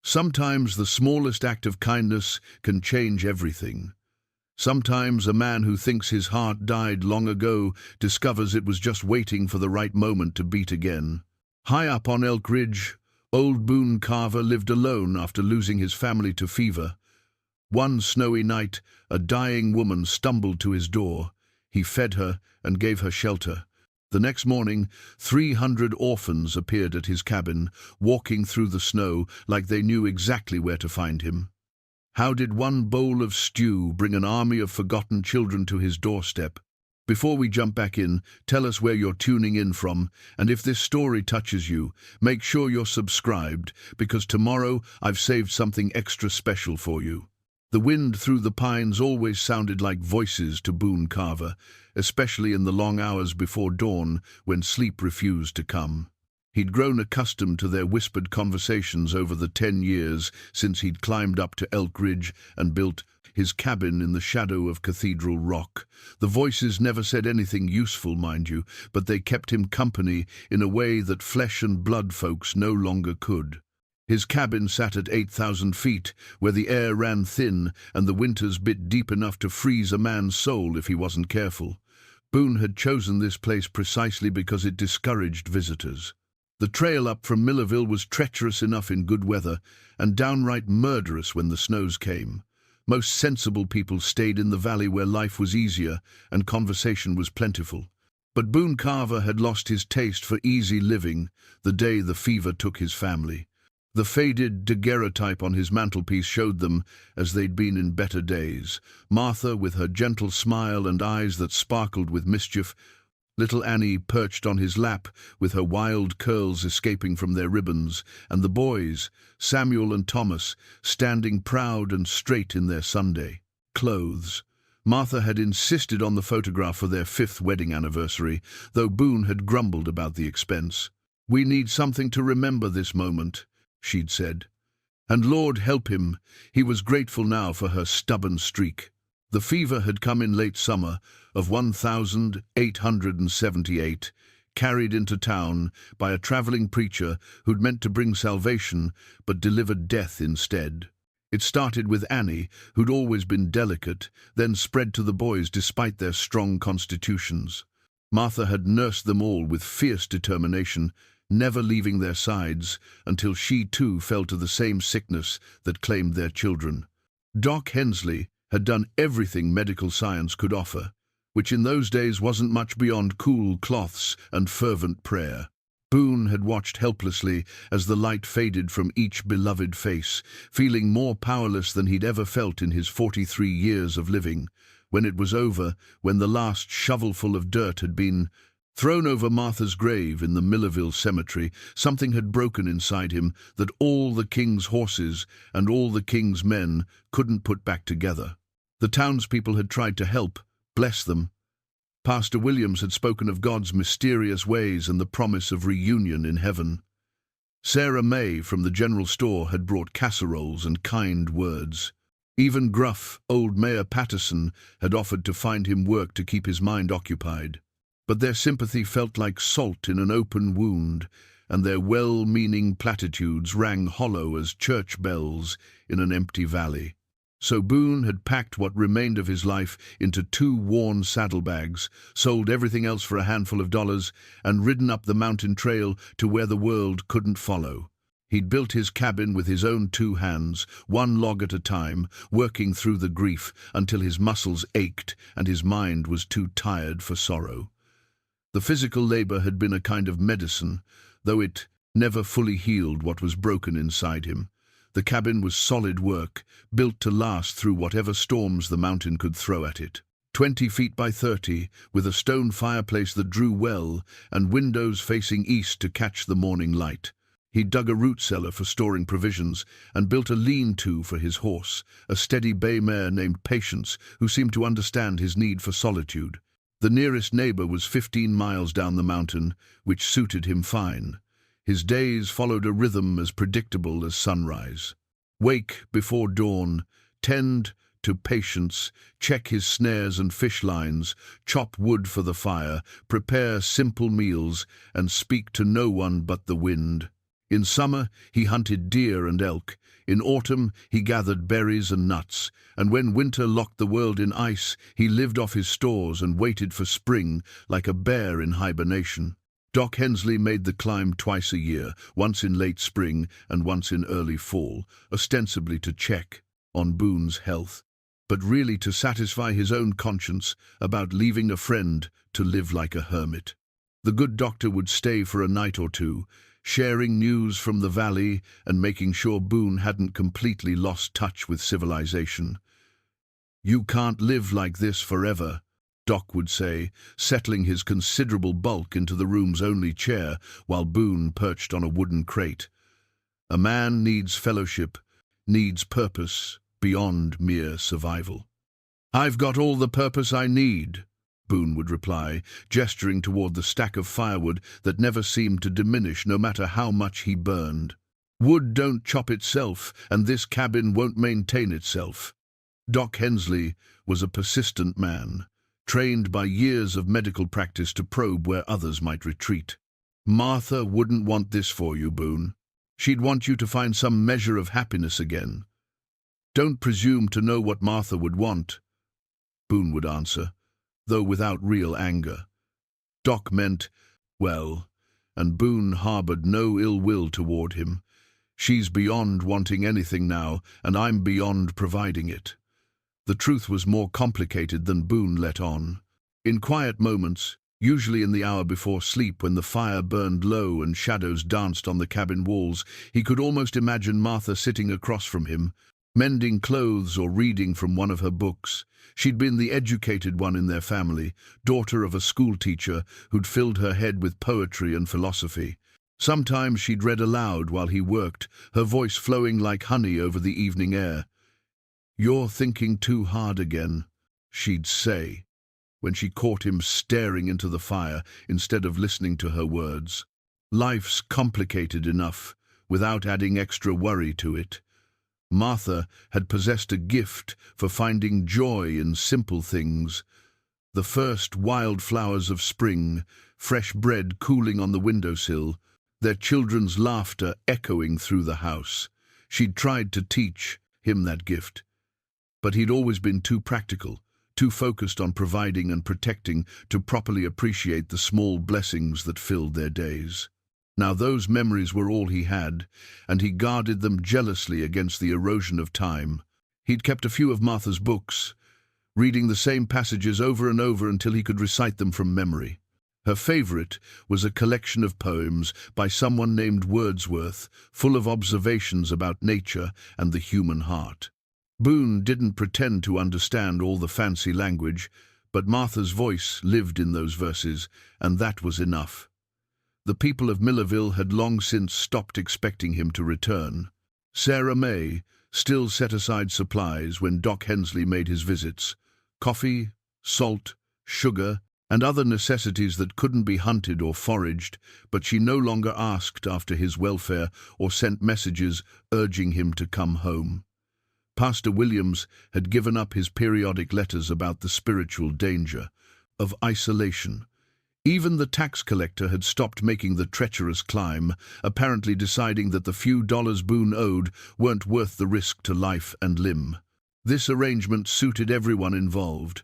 Sometimes the smallest act of kindness can change everything. Sometimes a man who thinks his heart died long ago discovers it was just waiting for the right moment to beat again. High up on Elk Ridge, old Boone Carver lived alone after losing his family to fever. One snowy night, a dying woman stumbled to his door. He fed her and gave her shelter. The next morning, 300 orphans appeared at his cabin, walking through the snow like they knew exactly where to find him. How did one bowl of stew bring an army of forgotten children to his doorstep? Before we jump back in, tell us where you're tuning in from, and if this story touches you, make sure you're subscribed, because tomorrow I've saved something extra special for you. The wind through the pines always sounded like voices to Boone Carver, especially in the long hours before dawn when sleep refused to come. He'd grown accustomed to their whispered conversations over the 10 years since he'd climbed up to Elk Ridge and built his cabin in the shadow of Cathedral Rock. The voices never said anything useful, mind you, but they kept him company in a way that flesh and blood folks no longer could. His cabin sat at 8,000 feet, where the air ran thin and the winters bit deep enough to freeze a man's soul if he wasn't careful. Boone had chosen this place precisely because it discouraged visitors. The trail up from Millerville was treacherous enough in good weather and downright murderous when the snows came. Most sensible people stayed in the valley where life was easier and conversation was plentiful. But Boone Carver had lost his taste for easy living the day the fever took his family. The faded daguerreotype on his mantelpiece showed them as they'd been in better days. Martha, with her gentle smile and eyes that sparkled with mischief, little Annie perched on his lap with her wild curls escaping from their ribbons, and the boys, Samuel and Thomas, standing proud and straight in their Sunday clothes. Martha had insisted on the photograph for their 5th wedding anniversary, though Boone had grumbled about the expense. "We need something to remember this moment," she'd said. And Lord help him, he was grateful now for her stubborn streak. The fever had come in late summer of 1878, carried into town by a traveling preacher who'd meant to bring salvation but delivered death instead. It started with Annie, who'd always been delicate, then spread to the boys despite their strong constitutions. Martha had nursed them all with fierce determination, never leaving their sides until she too fell to the same sickness that claimed their children. Doc Hensley had done everything medical science could offer, which in those days wasn't much beyond cool cloths and fervent prayer. Boone had watched helplessly as the light faded from each beloved face, feeling more powerless than he'd ever felt in his 43 years of living. When it was over, when the last shovelful of dirt had been thrown over Martha's grave in the Millerville cemetery, something had broken inside him that all the king's horses and all the king's men couldn't put back together. The townspeople had tried to help, bless them. Pastor Williams had spoken of God's mysterious ways and the promise of reunion in heaven. Sarah May from the general store had brought casseroles and kind words. Even gruff, old Mayor Patterson had offered to find him work to keep his mind occupied. But their sympathy felt like salt in an open wound, and their well-meaning platitudes rang hollow as church bells in an empty valley. So Boone had packed what remained of his life into 2 worn saddlebags, sold everything else for a handful of dollars, and ridden up the mountain trail to where the world couldn't follow. He'd built his cabin with his own 2 hands, 1 log at a time, working through the grief until his muscles ached and his mind was too tired for sorrow. The physical labor had been a kind of medicine, though it never fully healed what was broken inside him. The cabin was solid work, built to last through whatever storms the mountain could throw at it. 20 feet by 30, with a stone fireplace that drew well, and windows facing east to catch the morning light. He dug a root cellar for storing provisions, and built a lean-to for his horse, a steady bay mare named Patience, who seemed to understand his need for solitude. The nearest neighbor was 15 miles down the mountain, which suited him fine. His days followed a rhythm as predictable as sunrise. Wake before dawn, tend to Patience, check his snares and fish lines, chop wood for the fire, prepare simple meals, and speak to no one but the wind. In summer, he hunted deer and elk. In autumn, he gathered berries and nuts. And when winter locked the world in ice, he lived off his stores and waited for spring like a bear in hibernation. Doc Hensley made the climb twice a year, once in late spring and once in early fall, ostensibly to check on Boone's health, but really to satisfy his own conscience about leaving a friend to live like a hermit. The good doctor would stay for a night or two, sharing news from the valley and making sure Boone hadn't completely lost touch with civilization. "You can't live like this forever," Doc would say, settling his considerable bulk into the room's only chair while Boone perched on a wooden crate. "A man needs fellowship, needs purpose beyond mere survival." "I've got all the purpose I need," Boone would reply, gesturing toward the stack of firewood that never seemed to diminish no matter how much he burned. "Wood don't chop itself, and this cabin won't maintain itself." Doc Hensley was a persistent man, trained by years of medical practice to probe where others might retreat. "Martha wouldn't want this for you, Boone. She'd want you to find some measure of happiness again." "Don't presume to know what Martha would want," Boone would answer, though without real anger. Doc meant well, and Boone harbored no ill will toward him. "She's beyond wanting anything now, and I'm beyond providing it." The truth was more complicated than Boone let on. In quiet moments, usually in the hour before sleep when the fire burned low and shadows danced on the cabin walls, he could almost imagine Martha sitting across from him, mending clothes or reading from one of her books. She'd been the educated one in their family, daughter of a schoolteacher who'd filled her head with poetry and philosophy. Sometimes she'd read aloud while he worked, her voice flowing like honey over the evening air. "You're thinking too hard again," she'd say, when she caught him staring into the fire instead of listening to her words. "Life's complicated enough, without adding extra worry to it." Martha had possessed a gift for finding joy in simple things. The first wild flowers of spring, fresh bread cooling on the windowsill, their children's laughter echoing through the house. She'd tried to teach him that gift, but he'd always been too practical, too focused on providing and protecting to properly appreciate the small blessings that filled their days. Now those memories were all he had, and he guarded them jealously against the erosion of time. He'd kept a few of Martha's books, reading the same passages over and over until he could recite them from memory. Her favorite was a collection of poems by someone named Wordsworth, full of observations about nature and the human heart. Boone didn't pretend to understand all the fancy language, but Martha's voice lived in those verses, and that was enough. The people of Millerville had long since stopped expecting him to return. Sarah May still set aside supplies when Doc Hensley made his visits: coffee, salt, sugar, and other necessities that couldn't be hunted or foraged, but she no longer asked after his welfare or sent messages urging him to come home. Pastor Williams had given up his periodic letters about the spiritual danger of isolation. Even the tax collector had stopped making the treacherous climb, apparently deciding that the few dollars Boone owed weren't worth the risk to life and limb. This arrangement suited everyone involved.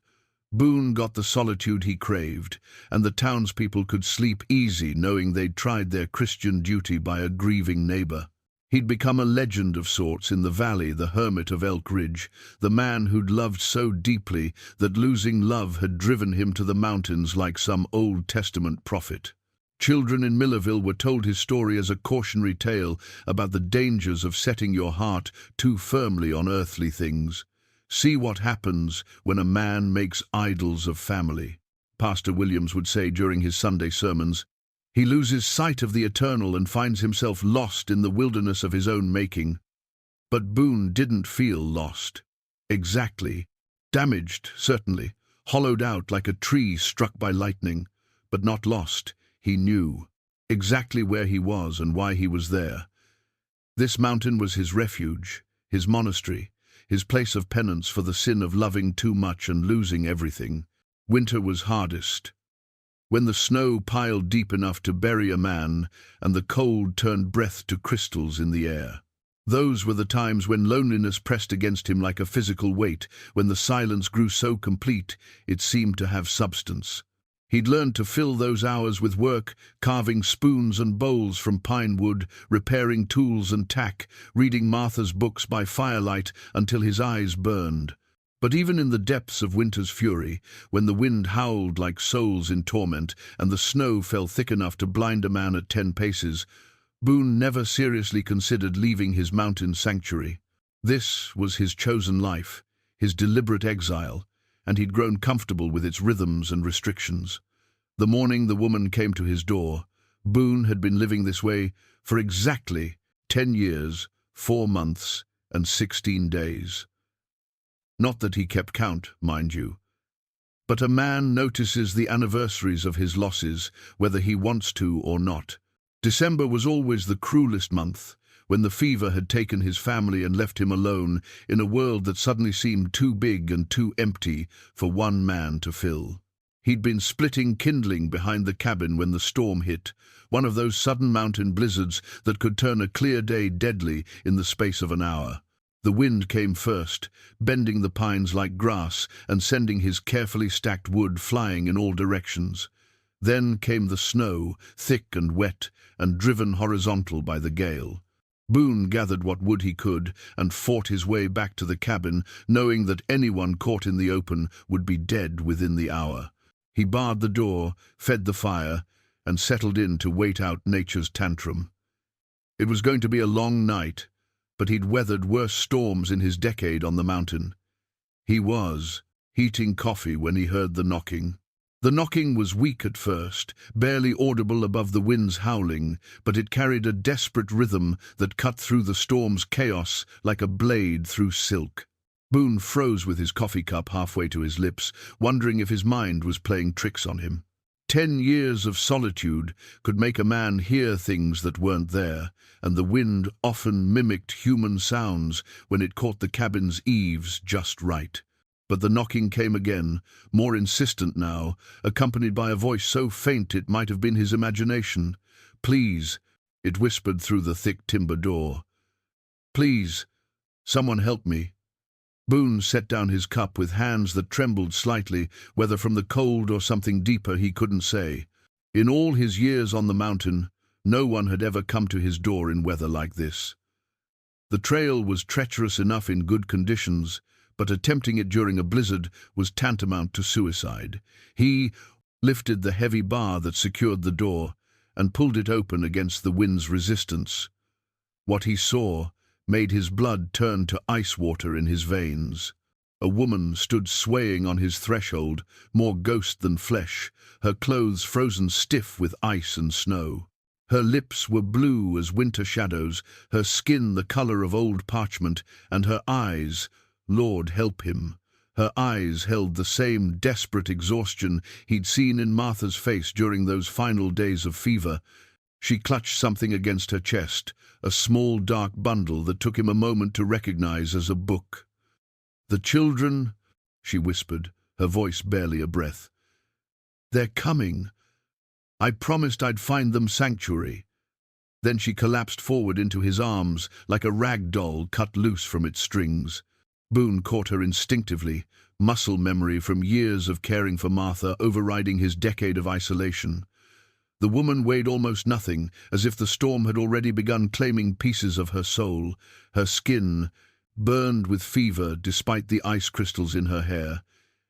Boone got the solitude he craved, and the townspeople could sleep easy knowing they'd tried their Christian duty by a grieving neighbor. He'd become a legend of sorts in the valley, the hermit of Elk Ridge, the man who'd loved so deeply that losing love had driven him to the mountains like some Old Testament prophet. Children in Millerville were told his story as a cautionary tale about the dangers of setting your heart too firmly on earthly things. "See what happens when a man makes idols of family," Pastor Williams would say during his Sunday sermons. "He loses sight of the eternal and finds himself lost in the wilderness of his own making." But Boone didn't feel lost. Exactly. Damaged, certainly, hollowed out like a tree struck by lightning, but not lost. He knew exactly where he was and why he was there. This mountain was his refuge, his monastery, his place of penance for the sin of loving too much and losing everything. Winter was hardest. when the snow piled deep enough to bury a man and the cold turned breath to crystals in the air. Those were the times when loneliness pressed against him like a physical weight, when the silence grew so complete it seemed to have substance. He'd learned to fill those hours with work, carving spoons and bowls from pine wood, repairing tools and tack, reading Martha's books by firelight until his eyes burned. But even in the depths of winter's fury, when the wind howled like souls in torment and the snow fell thick enough to blind a man at 10 paces, Boone never seriously considered leaving his mountain sanctuary. This was his chosen life, his deliberate exile, and he'd grown comfortable with its rhythms and restrictions. The morning the woman came to his door, Boone had been living this way for exactly 10 years, 4 months, and 16 days. Not that he kept count, mind you. But a man notices the anniversaries of his losses, whether he wants to or not. December was always the cruelest month, when the fever had taken his family and left him alone in a world that suddenly seemed too big and too empty for one man to fill. He'd been splitting kindling behind the cabin when the storm hit, one of those sudden mountain blizzards that could turn a clear day deadly in the space of an hour. The wind came first, bending the pines like grass and sending his carefully stacked wood flying in all directions. Then came the snow, thick and wet, and driven horizontal by the gale. Boone gathered what wood he could and fought his way back to the cabin, knowing that anyone caught in the open would be dead within the hour. He barred the door, fed the fire, and settled in to wait out nature's tantrum. It was going to be a long night, but he'd weathered worse storms in his decade on the mountain. He was heating coffee when he heard the knocking. The knocking was weak at first, barely audible above the wind's howling, but it carried a desperate rhythm that cut through the storm's chaos like a blade through silk. Boone froze with his coffee cup halfway to his lips, wondering if his mind was playing tricks on him. 10 years of solitude could make a man hear things that weren't there, and the wind often mimicked human sounds when it caught the cabin's eaves just right. But the knocking came again, more insistent now, accompanied by a voice so faint it might have been his imagination. "Please," it whispered through the thick timber door. "Please, someone help me." Boone set down his cup with hands that trembled slightly, whether from the cold or something deeper he couldn't say. In all his years on the mountain, no one had ever come to his door in weather like this. The trail was treacherous enough in good conditions, but attempting it during a blizzard was tantamount to suicide. He lifted the heavy bar that secured the door and pulled it open against the wind's resistance. What he saw made his blood turn to ice water in his veins. A woman stood swaying on his threshold, more ghost than flesh, her clothes frozen stiff with ice and snow. Her lips were blue as winter shadows, her skin the color of old parchment, and her eyes, Lord help him, her eyes held the same desperate exhaustion he'd seen in Martha's face during those final days of fever. She clutched something against her chest, a small dark bundle that took him a moment to recognize as a book. "The children," she whispered, her voice barely a breath. "They're coming. I promised I'd find them sanctuary." Then she collapsed forward into his arms like a rag doll cut loose from its strings. Boone caught her instinctively, muscle memory from years of caring for Martha overriding his decade of isolation. The woman weighed almost nothing, as if the storm had already begun claiming pieces of her soul. Her skin burned with fever despite the ice crystals in her hair,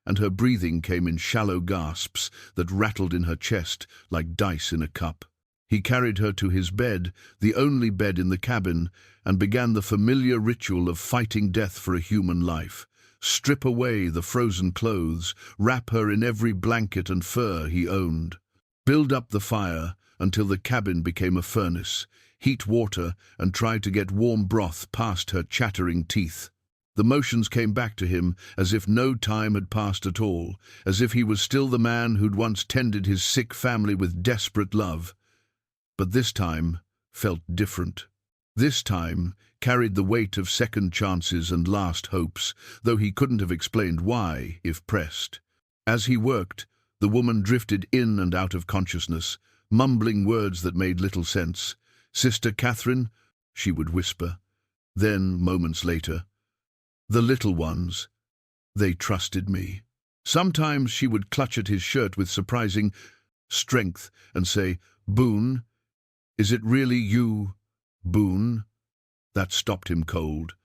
and her breathing came in shallow gasps that rattled in her chest like dice in a cup. He carried her to his bed, the only bed in the cabin, and began the familiar ritual of fighting death for a human life. Strip away the frozen clothes, wrap her in every blanket and fur he owned. Build up the fire until the cabin became a furnace, heat water and try to get warm broth past her chattering teeth. The motions came back to him as if no time had passed at all, as if he was still the man who'd once tended his sick family with desperate love. But this time felt different. This time carried the weight of second chances and last hopes, though he couldn't have explained why, if pressed. As he worked, The woman drifted in and out of consciousness, mumbling words that made little sense. "Sister Catherine," she would whisper. Then, moments later, "The little ones, they trusted me." Sometimes she would clutch at his shirt with surprising strength and say, "Boone, is it really you, Boone?" That stopped him cold.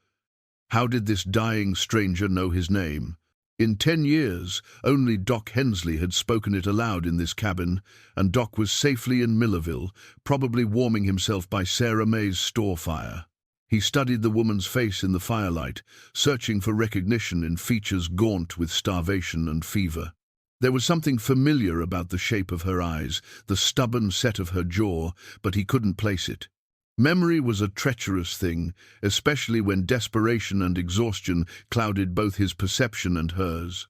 How did this dying stranger know his name? In 10 years, only Doc Hensley had spoken it aloud in this cabin, and Doc was safely in Millerville, probably warming himself by Sarah May's store fire. He studied the woman's face in the firelight, searching for recognition in features gaunt with starvation and fever. There was something familiar about the shape of her eyes, the stubborn set of her jaw, but he couldn't place it. Memory was a treacherous thing, especially when desperation and exhaustion clouded both his perception and hers.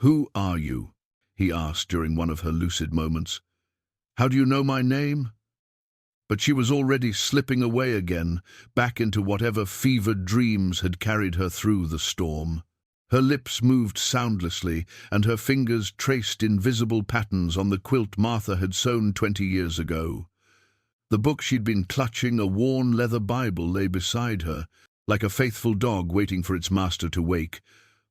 "Who are you?" he asked during one of her lucid moments. "How do you know my name?" But she was already slipping away again, back into whatever fevered dreams had carried her through the storm. Her lips moved soundlessly, and her fingers traced invisible patterns on the quilt Martha had sewn 20 years ago. The book she'd been clutching, a worn leather Bible, lay beside her, like a faithful dog waiting for its master to wake.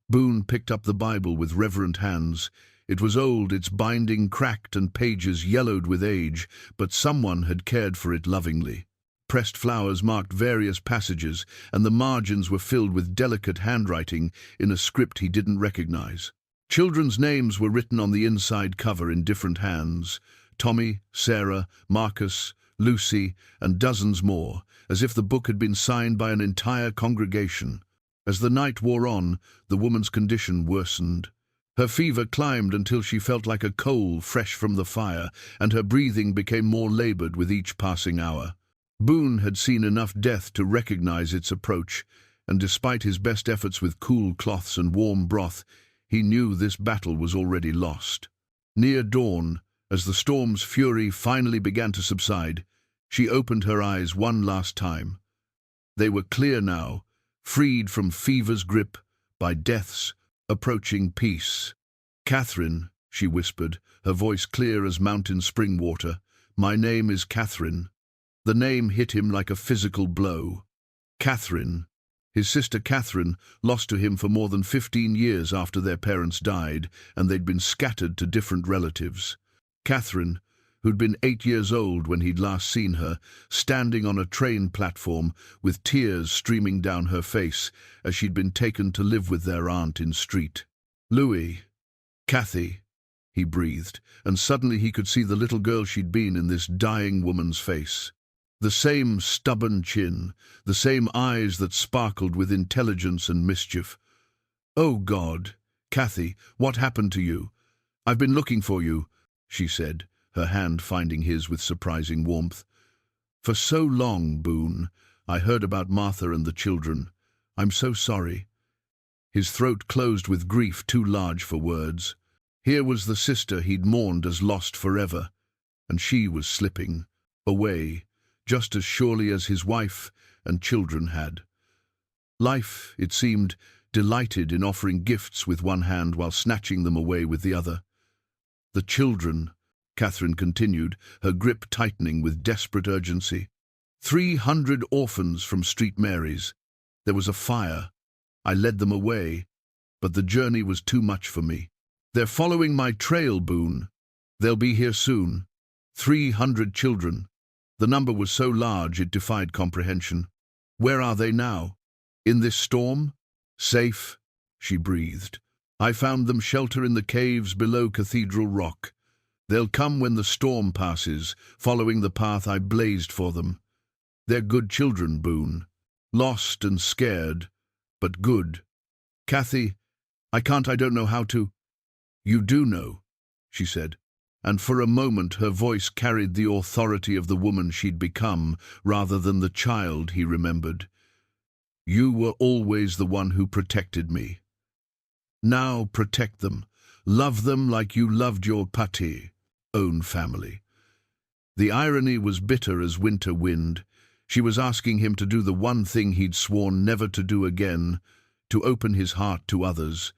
Boone picked up the Bible with reverent hands. It was old, its binding cracked and pages yellowed with age, but someone had cared for it lovingly. Pressed flowers marked various passages, and the margins were filled with delicate handwriting in a script he didn't recognize. Children's names were written on the inside cover in different hands: Tommy, Sarah, Marcus, Lucy, and dozens more, as if the book had been signed by an entire congregation. As the night wore on, the woman's condition worsened. Her fever climbed until she felt like a coal fresh from the fire, and her breathing became more labored with each passing hour. Boone had seen enough death to recognize its approach, and despite his best efforts with cool cloths and warm broth, he knew this battle was already lost. Near dawn, as the storm's fury finally began to subside, she opened her eyes one last time. They were clear now, freed from fever's grip, by death's approaching peace. "Catherine," she whispered, her voice clear as mountain spring water. "My name is Catherine." The name hit him like a physical blow. Catherine. His sister Catherine, lost to him for more than 15 years after their parents died, and they'd been scattered to different relatives. Catherine, who'd been 8 years old when he'd last seen her, standing on a train platform with tears streaming down her face as she'd been taken to live with their aunt in street. "Louis, Kathy," he breathed, and suddenly he could see the little girl she'd been in this dying woman's face. The same stubborn chin, the same eyes that sparkled with intelligence and mischief. "Oh God, Kathy, what happened to you? I've been looking for you," she said, her hand finding his with surprising warmth. "For so long, Boone, I heard about Martha and the children. I'm so sorry." His throat closed with grief too large for words. Here was the sister he'd mourned as lost forever, and she was slipping away, just as surely as his wife and children had. Life, it seemed, delighted in offering gifts with one hand while snatching them away with the other. "The children," Catherine continued, her grip tightening with desperate urgency. 300 orphans from Street Mary's. There was a fire. I led them away, but the journey was too much for me. They're following my trail, Boone. They'll be here soon. 300 children. The number was so large it defied comprehension. Where are they now? In this storm? Safe, she breathed. I found them shelter in the caves below Cathedral Rock. They'll come when the storm passes, following the path I blazed for them. They're good children, Boone. Lost and scared, but good. Kathy, I don't know how to. You do know, she said, and for a moment her voice carried the authority of the woman she'd become, rather than the child he remembered. You were always the one who protected me. Now protect them. Love them like you loved your pati, own family. The irony was bitter as winter wind. She was asking him to do the one thing he'd sworn never to do again, to open his heart to others,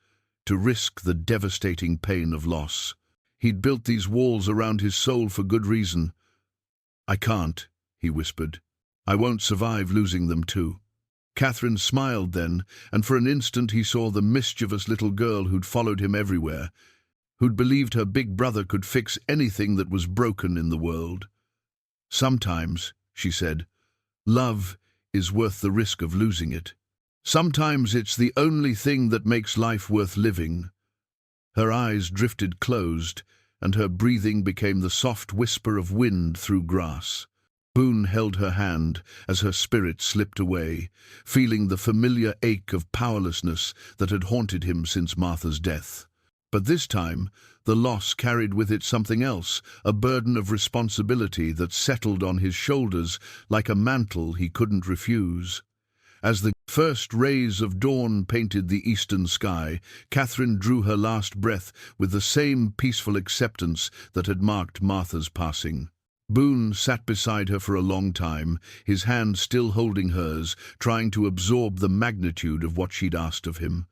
to risk the devastating pain of loss. He'd built these walls around his soul for good reason. "I can't," he whispered. "I won't survive losing them too." Catherine smiled then, and for an instant he saw the mischievous little girl who'd followed him everywhere, who'd believed her big brother could fix anything that was broken in the world. "Sometimes," she said, "love is worth the risk of losing it. Sometimes it's the only thing that makes life worth living." Her eyes drifted closed, and her breathing became the soft whisper of wind through grass. Boone held her hand as her spirit slipped away, feeling the familiar ache of powerlessness that had haunted him since Martha's death. But this time, the loss carried with it something else, a burden of responsibility that settled on his shoulders like a mantle he couldn't refuse. As the first rays of dawn painted the eastern sky, Catherine drew her last breath with the same peaceful acceptance that had marked Martha's passing. Boone sat beside her for a long time, his hand still holding hers, trying to absorb the magnitude of what she'd asked of him.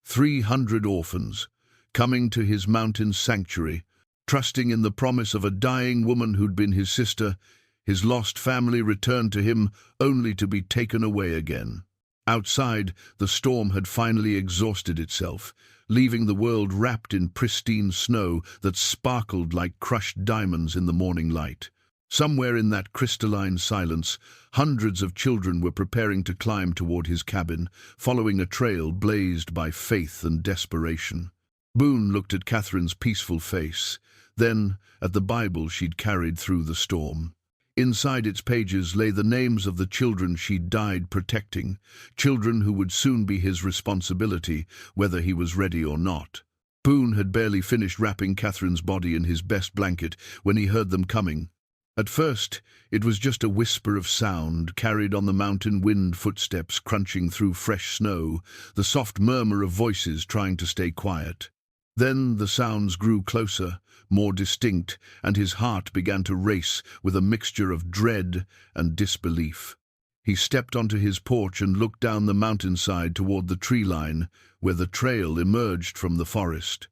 300 orphans, coming to his mountain sanctuary, trusting in the promise of a dying woman who'd been his sister. His lost family returned to him only to be taken away again. Outside, the storm had finally exhausted itself, leaving the world wrapped in pristine snow that sparkled like crushed diamonds in the morning light. Somewhere in that crystalline silence, hundreds of children were preparing to climb toward his cabin, following a trail blazed by faith and desperation. Boone looked at Catherine's peaceful face, then at the Bible she'd carried through the storm. Inside its pages lay the names of the children she'd died protecting, children who would soon be his responsibility, whether he was ready or not. Boone had barely finished wrapping Catherine's body in his best blanket when he heard them coming. At first, it was just a whisper of sound, carried on the mountain wind, footsteps crunching through fresh snow, the soft murmur of voices trying to stay quiet. Then the sounds grew closer, more distinct, and his heart began to race with a mixture of dread and disbelief. He stepped onto his porch and looked down the mountainside toward the tree line, where the trail emerged from the forest.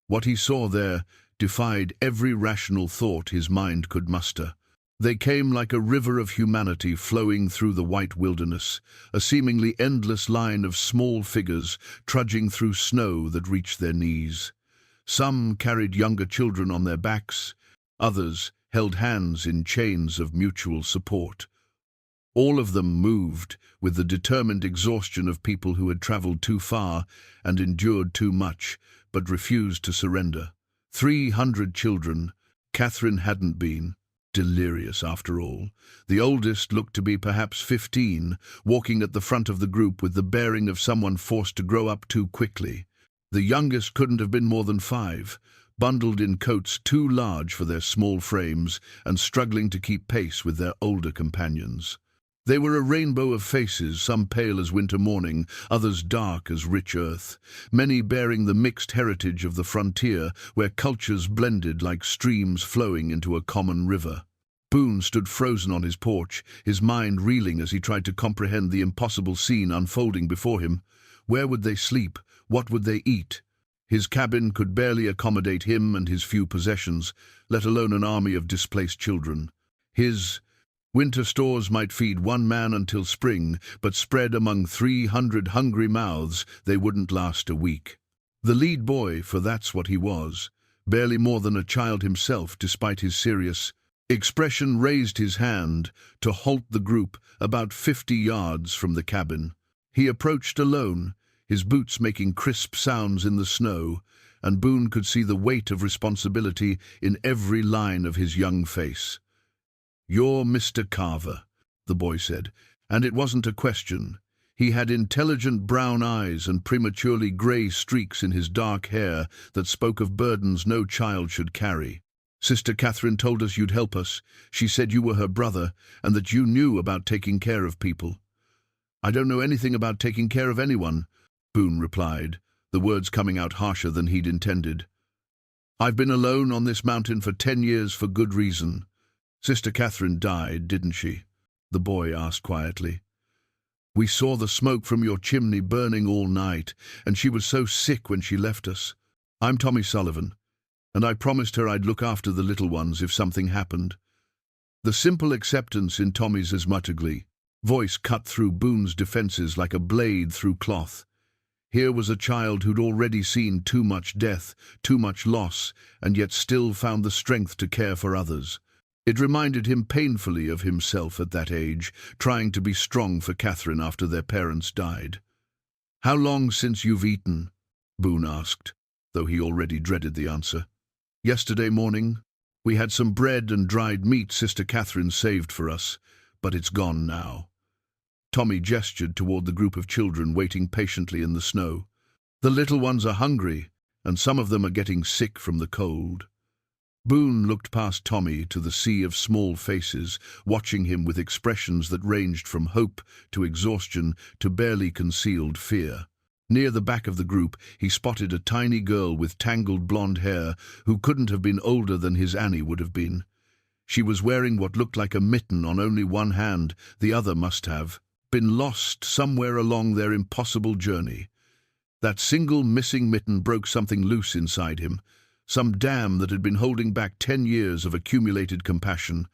What he saw there defied every rational thought his mind could muster. They came like a river of humanity flowing through the white wilderness, a seemingly endless line of small figures trudging through snow that reached their knees. Some carried younger children on their backs, others held hands in chains of mutual support. All of them moved with the determined exhaustion of people who had traveled too far and endured too much, but refused to surrender. 300 children. Catherine hadn't been. Delirious, after all. The oldest looked to be perhaps 15, walking at the front of the group with the bearing of someone forced to grow up too quickly. The youngest couldn't have been more than 5, bundled in coats too large for their small frames and struggling to keep pace with their older companions. They were a rainbow of faces, some pale as winter morning, others dark as rich earth, many bearing the mixed heritage of the frontier where cultures blended like streams flowing into a common river. Boone stood frozen on his porch, his mind reeling as he tried to comprehend the impossible scene unfolding before him. Where would they sleep? What would they eat? His cabin could barely accommodate him and his few possessions, let alone an army of displaced children. His winter stores might feed one man until spring, but spread among 300 hungry mouths, they wouldn't last a week. The lead boy, for that's what he was, barely more than a child himself despite his serious expression, raised his hand to halt the group about 50 yards from the cabin. He approached alone, his boots making crisp sounds in the snow, and Boone could see the weight of responsibility in every line of his young face. "You're Mr. Carver," the boy said, and it wasn't a question. He had intelligent brown eyes and prematurely grey streaks in his dark hair that spoke of burdens no child should carry. "Sister Catherine told us you'd help us. She said you were her brother and that you knew about taking care of people." "I don't know anything about taking care of anyone," Boone replied, the words coming out harsher than he'd intended. "I've been alone on this mountain for 10 years for good reason." "Sister Catherine died, didn't she?" the boy asked quietly. "We saw the smoke from your chimney burning all night, and she was so sick when she left us. I'm Tommy Sullivan." and I promised her I'd look after the little ones if something happened. The simple acceptance in Tommy's asmutagly voice cut through Boone's defenses like a blade through cloth. Here was a child who'd already seen too much death, too much loss, and yet still found the strength to care for others. It reminded him painfully of himself at that age, trying to be strong for Catherine after their parents died. "How long since you've eaten?" Boone asked, though he already dreaded the answer. "Yesterday morning. We had some bread and dried meat Sister Catherine saved for us, but it's gone now." Tommy gestured toward the group of children waiting patiently in the snow. "The little ones are hungry, and some of them are getting sick from the cold." Boone looked past Tommy to the sea of small faces, watching him with expressions that ranged from hope to exhaustion to barely concealed fear. Near the back of the group, he spotted a tiny girl with tangled blonde hair who couldn't have been older than his Annie would have been. She was wearing what looked like a mitten on only one hand. The other must have been lost somewhere along their impossible journey. That single missing mitten broke something loose inside him, some dam that had been holding back 10 years of accumulated compassion.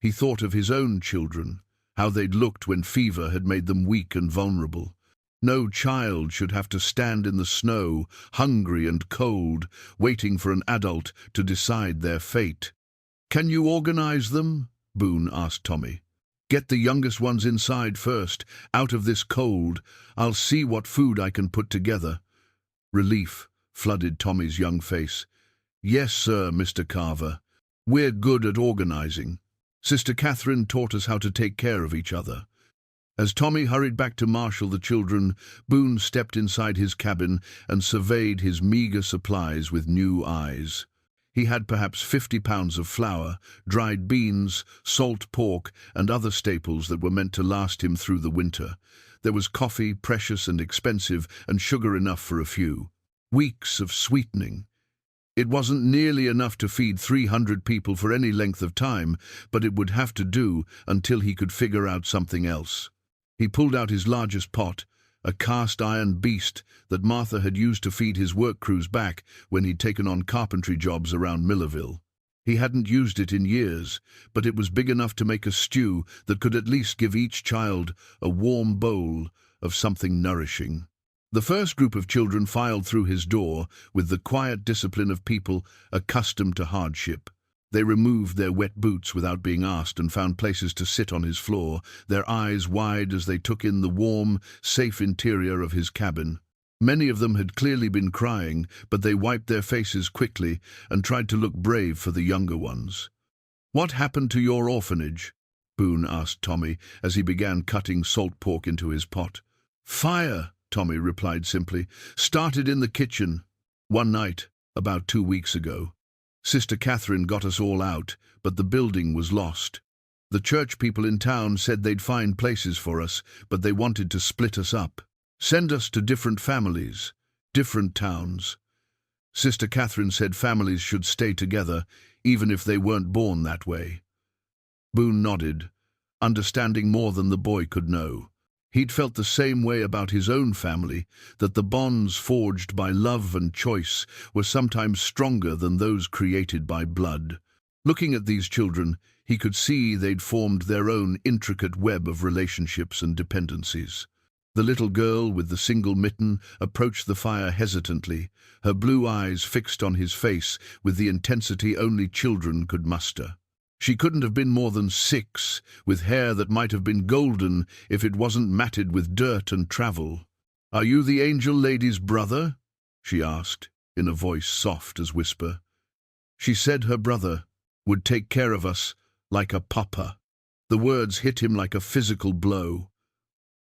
He thought of his own children, how they'd looked when fever had made them weak and vulnerable. No child should have to stand in the snow, hungry and cold, waiting for an adult to decide their fate. "Can you organize them?" Boone asked Tommy. "Get the youngest ones inside first, out of this cold. I'll see what food I can put together." Relief flooded Tommy's young face. "Yes, sir, Mr. Carver. We're good at organizing. Sister Catherine taught us how to take care of each other." As Tommy hurried back to marshal the children, Boone stepped inside his cabin and surveyed his meager supplies with new eyes. He had perhaps 50 pounds of flour, dried beans, salt pork, and other staples that were meant to last him through the winter. There was coffee, precious and expensive, and sugar enough for a few. Weeks of sweetening. It wasn't nearly enough to feed 300 people for any length of time, but it would have to do until he could figure out something else. He pulled out his largest pot, a cast-iron beast that Martha had used to feed his work crews back when he'd taken on carpentry jobs around Millerville. He hadn't used it in years, but it was big enough to make a stew that could at least give each child a warm bowl of something nourishing. The first group of children filed through his door with the quiet discipline of people accustomed to hardship. They removed their wet boots without being asked and found places to sit on his floor, their eyes wide as they took in the warm, safe interior of his cabin. Many of them had clearly been crying, but they wiped their faces quickly and tried to look brave for the younger ones. "What happened to your orphanage?" Boone asked Tommy as he began cutting salt pork into his pot. "Fire," Tommy replied simply. "Started in the kitchen. One night, about 2 weeks ago. Sister Catherine got us all out, but the building was lost. The church people in town said they'd find places for us, but they wanted to split us up. Send us to different families, different towns. Sister Catherine said families should stay together, even if they weren't born that way." Boone nodded, understanding more than the boy could know. He'd felt the same way about his own family, that the bonds forged by love and choice were sometimes stronger than those created by blood. Looking at these children, he could see they'd formed their own intricate web of relationships and dependencies. The little girl with the single mitten approached the fire hesitantly, her blue eyes fixed on his face with the intensity only children could muster. She couldn't have been more than 6, with hair that might have been golden if it wasn't matted with dirt and travel. "Are you the angel lady's brother?" she asked, in a voice soft as whisper. She said her brother would take care of us like a papa. The words hit him like a physical blow.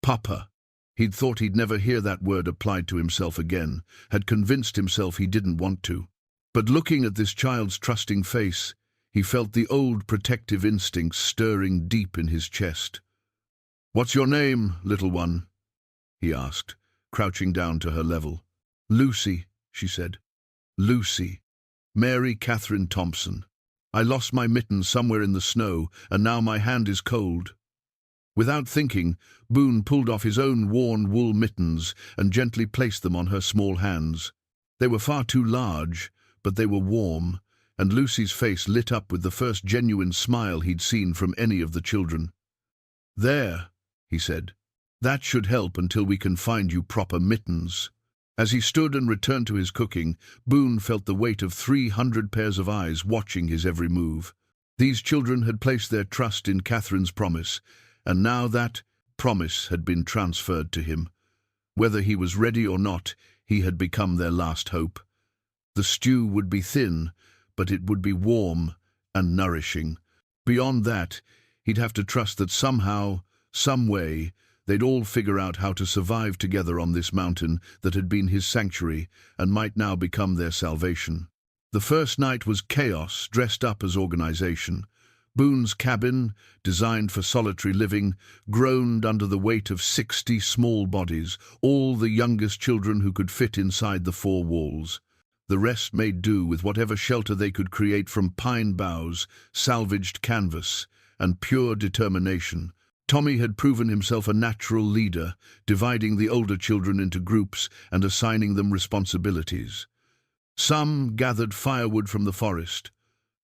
Papa. He'd thought he'd never hear that word applied to himself again, had convinced himself he didn't want to. But looking at this child's trusting face, he felt the old protective instincts stirring deep in his chest. "What's your name, little one?" he asked, crouching down to her level. "Lucy," she said. "Lucy. Mary Catherine Thompson. I lost my mitten somewhere in the snow, and now my hand is cold." Without thinking, Boone pulled off his own worn wool mittens and gently placed them on her small hands. They were far too large, but they were warm, and Lucy's face lit up with the first genuine smile he'd seen from any of the children. "There," he said. "That should help until we can find you proper mittens." As he stood and returned to his cooking, Boone felt the weight of 300 pairs of eyes watching his every move. These children had placed their trust in Catherine's promise, and now that promise had been transferred to him. Whether he was ready or not, he had become their last hope. The stew would be thin, but it would be warm and nourishing. Beyond that, he'd have to trust that somehow, some way, they'd all figure out how to survive together on this mountain that had been his sanctuary and might now become their salvation. The first night was chaos dressed up as organization. Boone's cabin, designed for solitary living, groaned under the weight of 60 small bodies, all the youngest children who could fit inside the 4 walls. The rest made do with whatever shelter they could create from pine boughs, salvaged canvas, and pure determination. Tommy had proven himself a natural leader, dividing the older children into groups and assigning them responsibilities. Some gathered firewood from the forest.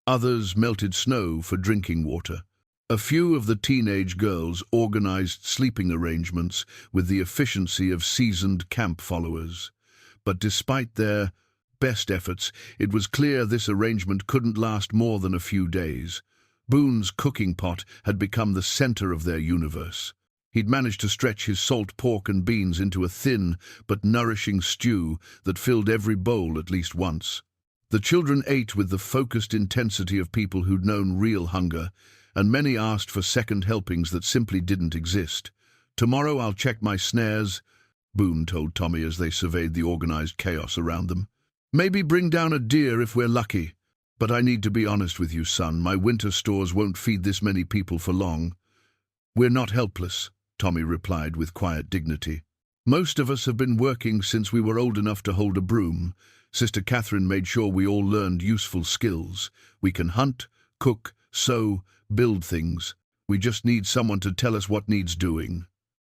Others melted snow for drinking water. A few of the teenage girls organized sleeping arrangements with the efficiency of seasoned camp followers. But despite their best efforts, it was clear this arrangement couldn't last more than a few days. Boone's cooking pot had become the center of their universe. He'd managed to stretch his salt pork and beans into a thin but nourishing stew that filled every bowl at least once. The children ate with the focused intensity of people who'd known real hunger, and many asked for second helpings that simply didn't exist. "Tomorrow I'll check my snares," Boone told Tommy as they surveyed the organized chaos around them. "Maybe bring down a deer if we're lucky. But I need to be honest with you, son. My winter stores won't feed this many people for long." "We're not helpless," Tommy replied with quiet dignity. "Most of us have been working since we were old enough to hold a broom. Sister Catherine made sure we all learned useful skills. We can hunt, cook, sew, build things. We just need someone to tell us what needs doing."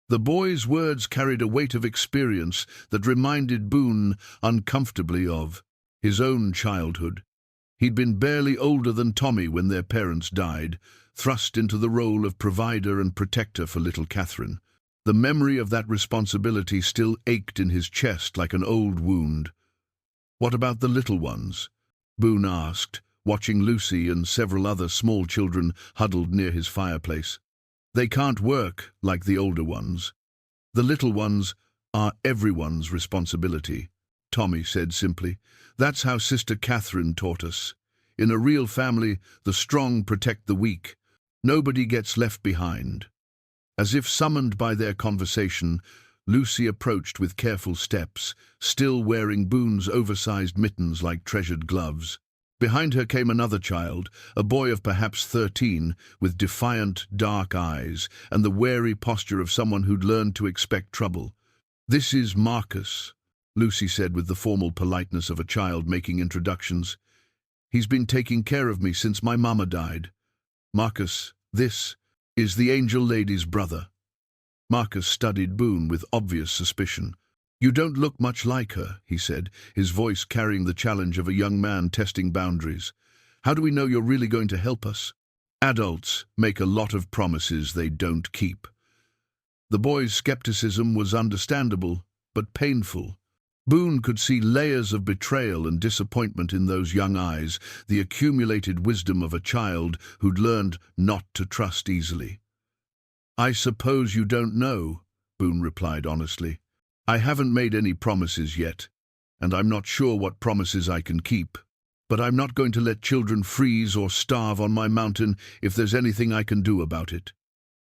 The boy's words carried a weight of experience that reminded Boone uncomfortably of his own childhood. He'd been barely older than Tommy when their parents died, thrust into the role of provider and protector for little Catherine. The memory of that responsibility still ached in his chest like an old wound. "What about the little ones?" Boone asked, watching Lucy and several other small children huddled near his fireplace. "They can't work like the older ones. The little ones are everyone's responsibility," Tommy said simply. "That's how Sister Catherine taught us. In a real family, the strong protect the weak. Nobody gets left behind." As if summoned by their conversation, Lucy approached with careful steps, still wearing Boone's oversized mittens like treasured gloves. Behind her came another child, a boy of perhaps 13, with defiant, dark eyes and the wary posture of someone who'd learned to expect trouble. "This is Marcus," Lucy said with the formal politeness of a child making introductions. "He's been taking care of me since my mama died. Marcus, this is the angel lady's brother." Marcus studied Boone with obvious suspicion. "You don't look much like her," he said, his voice carrying the challenge of a young man testing boundaries. "How do we know you're really going to help us?" "Adults make a lot of promises they don't keep." The boy's skepticism was understandable, but painful. Boone could see layers of betrayal and disappointment in those young eyes, the accumulated wisdom of a child who'd learned not to trust easily. "I suppose you don't know," Boone replied honestly. "I haven't made any promises yet, and I'm not sure what promises I can keep. But I'm not going to let children freeze or starve on my mountain if there's anything I can do about it."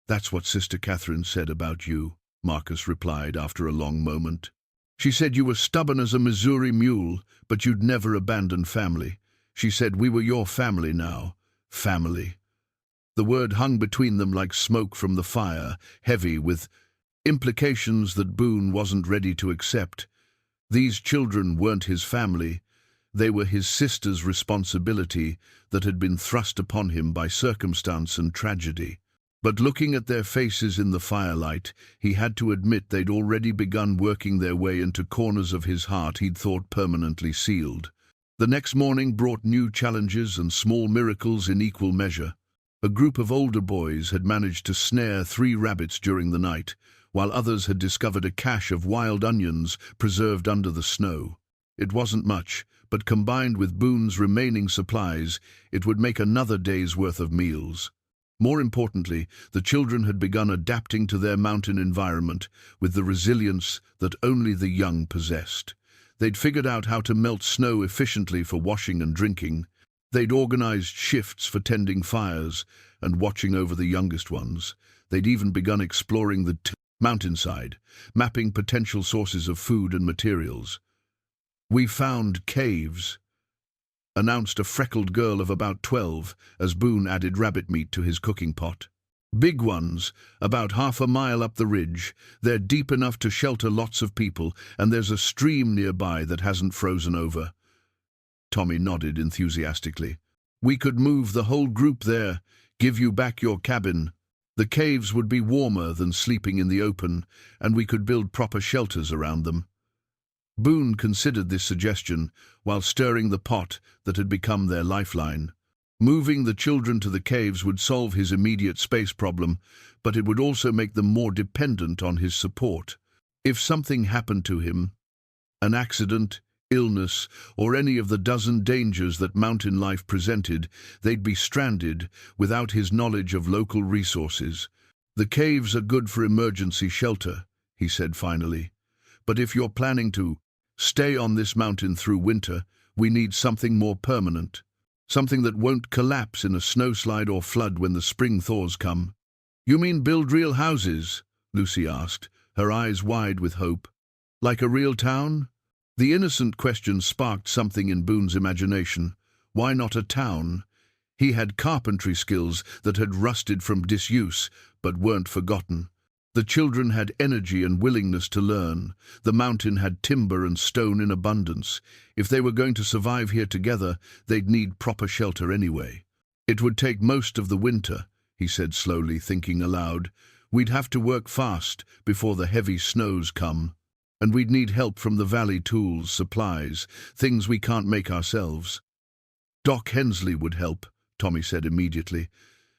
"That's what Sister Catherine said about you," Marcus replied after a long moment. "She said you were stubborn as a Missouri mule, but you'd never abandon family. She said we were your family now. Family." The word hung between them like smoke from the fire, heavy with implications that Boone wasn't ready to accept. These children weren't his family. They were his sister's responsibility that had been thrust upon him by circumstance and tragedy. But looking at their faces in the firelight, he had to admit they'd already begun working their way into corners of his heart he'd thought permanently sealed. The next morning brought new challenges and small miracles in equal measure. A group of older boys had managed to snare 3 rabbits during the night, while others had discovered a cache of wild onions preserved under the snow. It wasn't much, but combined with Boone's remaining supplies, it would make another day's worth of meals. More importantly, the children had begun adapting to their mountain environment with the resilience that only the young possessed. They'd figured out how to melt snow efficiently for washing and drinking. They'd organized shifts for tending fires and watching over the youngest ones. They'd even begun exploring the mountainside, mapping potential sources of food and materials. "We found caves," announced a freckled girl of about 12 as Boone added rabbit meat to his cooking pot. "Big ones, about half a mile up the ridge. They're deep enough to shelter lots of people, and there's a stream nearby that hasn't frozen over." Tommy nodded enthusiastically. "We could move the whole group there, give you back your cabin. The caves would be warmer than sleeping in the open, and we could build proper shelters around them." Boone considered this suggestion while stirring the pot that had become their lifeline. Moving the children to the caves would solve his immediate space problem, but it would also make them more dependent on his support. If something happened to him, an accident, illness, or any of the dozen dangers that mountain life presented, they'd be stranded without his knowledge of local resources. "The caves are good for emergency shelter," he said finally. "But if you're planning to stay on this mountain through winter, we need something more permanent. Something that won't collapse in a snowslide or flood when the spring thaws come." "You mean build real houses?" Lucy asked, her eyes wide with hope. "Like a real town?" The innocent question sparked something in Boone's imagination. Why not a town? He had carpentry skills that had rusted from disuse, but weren't forgotten. The children had energy and willingness to learn. The mountain had timber and stone in abundance. If they were going to survive here together, they'd need proper shelter anyway. "It would take most of the winter," he said slowly, thinking aloud. "We'd have to work fast before the heavy snows come. And we'd need help from the valley, tools, supplies, things we can't make ourselves." "Doc Hensley would help," Tommy said immediately.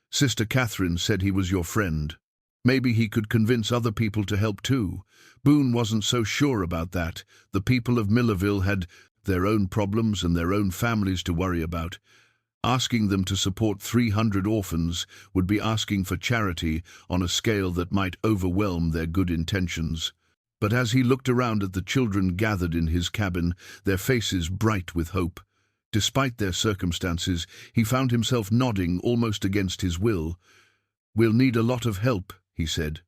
"Sister Catherine said he was your friend. Maybe he could convince other people to help too." Boone wasn't so sure about that. The people of Millerville had their own problems and their own families to worry about. Asking them to support 300 orphans would be asking for charity on a scale that might overwhelm their good intentions. But as he looked around at the children gathered in his cabin, their faces bright with hope, despite their circumstances, he found himself nodding almost against his will. "We'll need a lot of help," he said.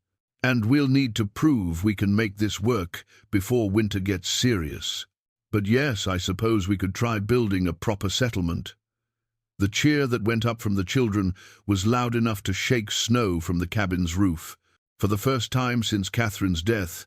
"And we'll need to prove we can make this work before winter gets serious. But yes, I suppose we could try building a proper settlement." The cheer that went up from the children was loud enough to shake snow from the cabin's roof. For the first time since Catherine's death,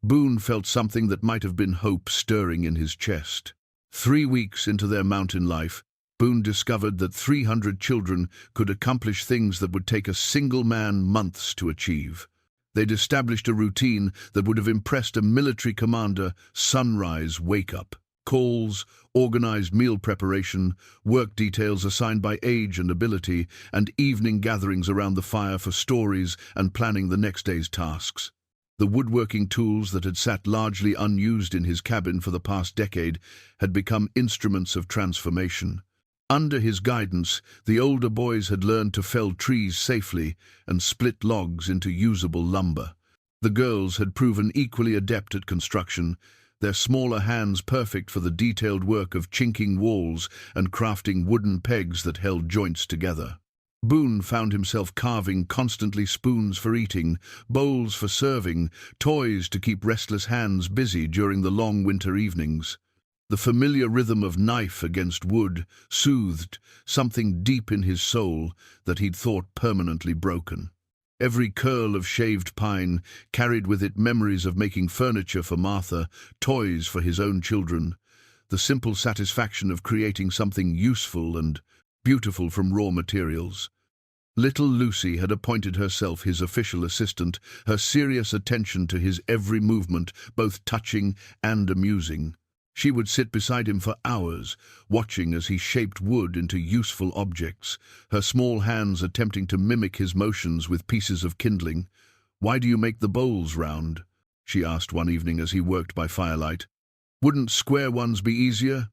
Boone felt something that might have been hope stirring in his chest. 3 weeks into their mountain life, Boone discovered that 300 children could accomplish things that would take a single man months to achieve. They'd established a routine that would have impressed a military commander: sunrise wake-up, calls, organized meal preparation, work details assigned by age and ability, and evening gatherings around the fire for stories and planning the next day's tasks. The woodworking tools that had sat largely unused in his cabin for the past decade had become instruments of transformation. Under his guidance, the older boys had learned to fell trees safely and split logs into usable lumber. The girls had proven equally adept at construction, their smaller hands perfect for the detailed work of chinking walls and crafting wooden pegs that held joints together. Boone found himself carving constantly spoons for eating, bowls for serving, toys to keep restless hands busy during the long winter evenings. The familiar rhythm of knife against wood soothed something deep in his soul that he'd thought permanently broken. Every curl of shaved pine carried with it memories of making furniture for Martha, toys for his own children, the simple satisfaction of creating something useful and beautiful from raw materials. Little Lucy had appointed herself his official assistant, her serious attention to his every movement, both touching and amusing. She would sit beside him for hours, watching as he shaped wood into useful objects, her small hands attempting to mimic his motions with pieces of kindling. "Why do you make the bowls round?" she asked one evening as he worked by firelight. "Wouldn't square ones be easier?"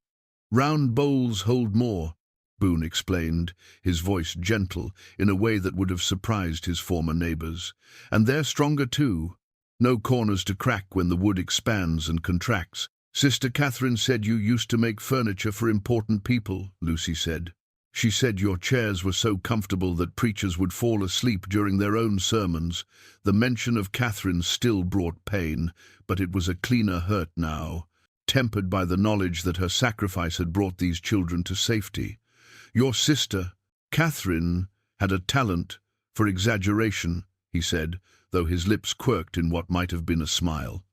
"Round bowls hold more," Boone explained, his voice gentle in a way that would have surprised his former neighbors. "And they're stronger too. No corners to crack when the wood expands and contracts." "Sister Catherine said you used to make furniture for important people," Lucy said. "She said your chairs were so comfortable that preachers would fall asleep during their own sermons." The mention of Catherine still brought pain, but it was a cleaner hurt now, tempered by the knowledge that her sacrifice had brought these children to safety. "Your sister, Catherine, had a talent for exaggeration," he said, though his lips quirked in what might have been a smile.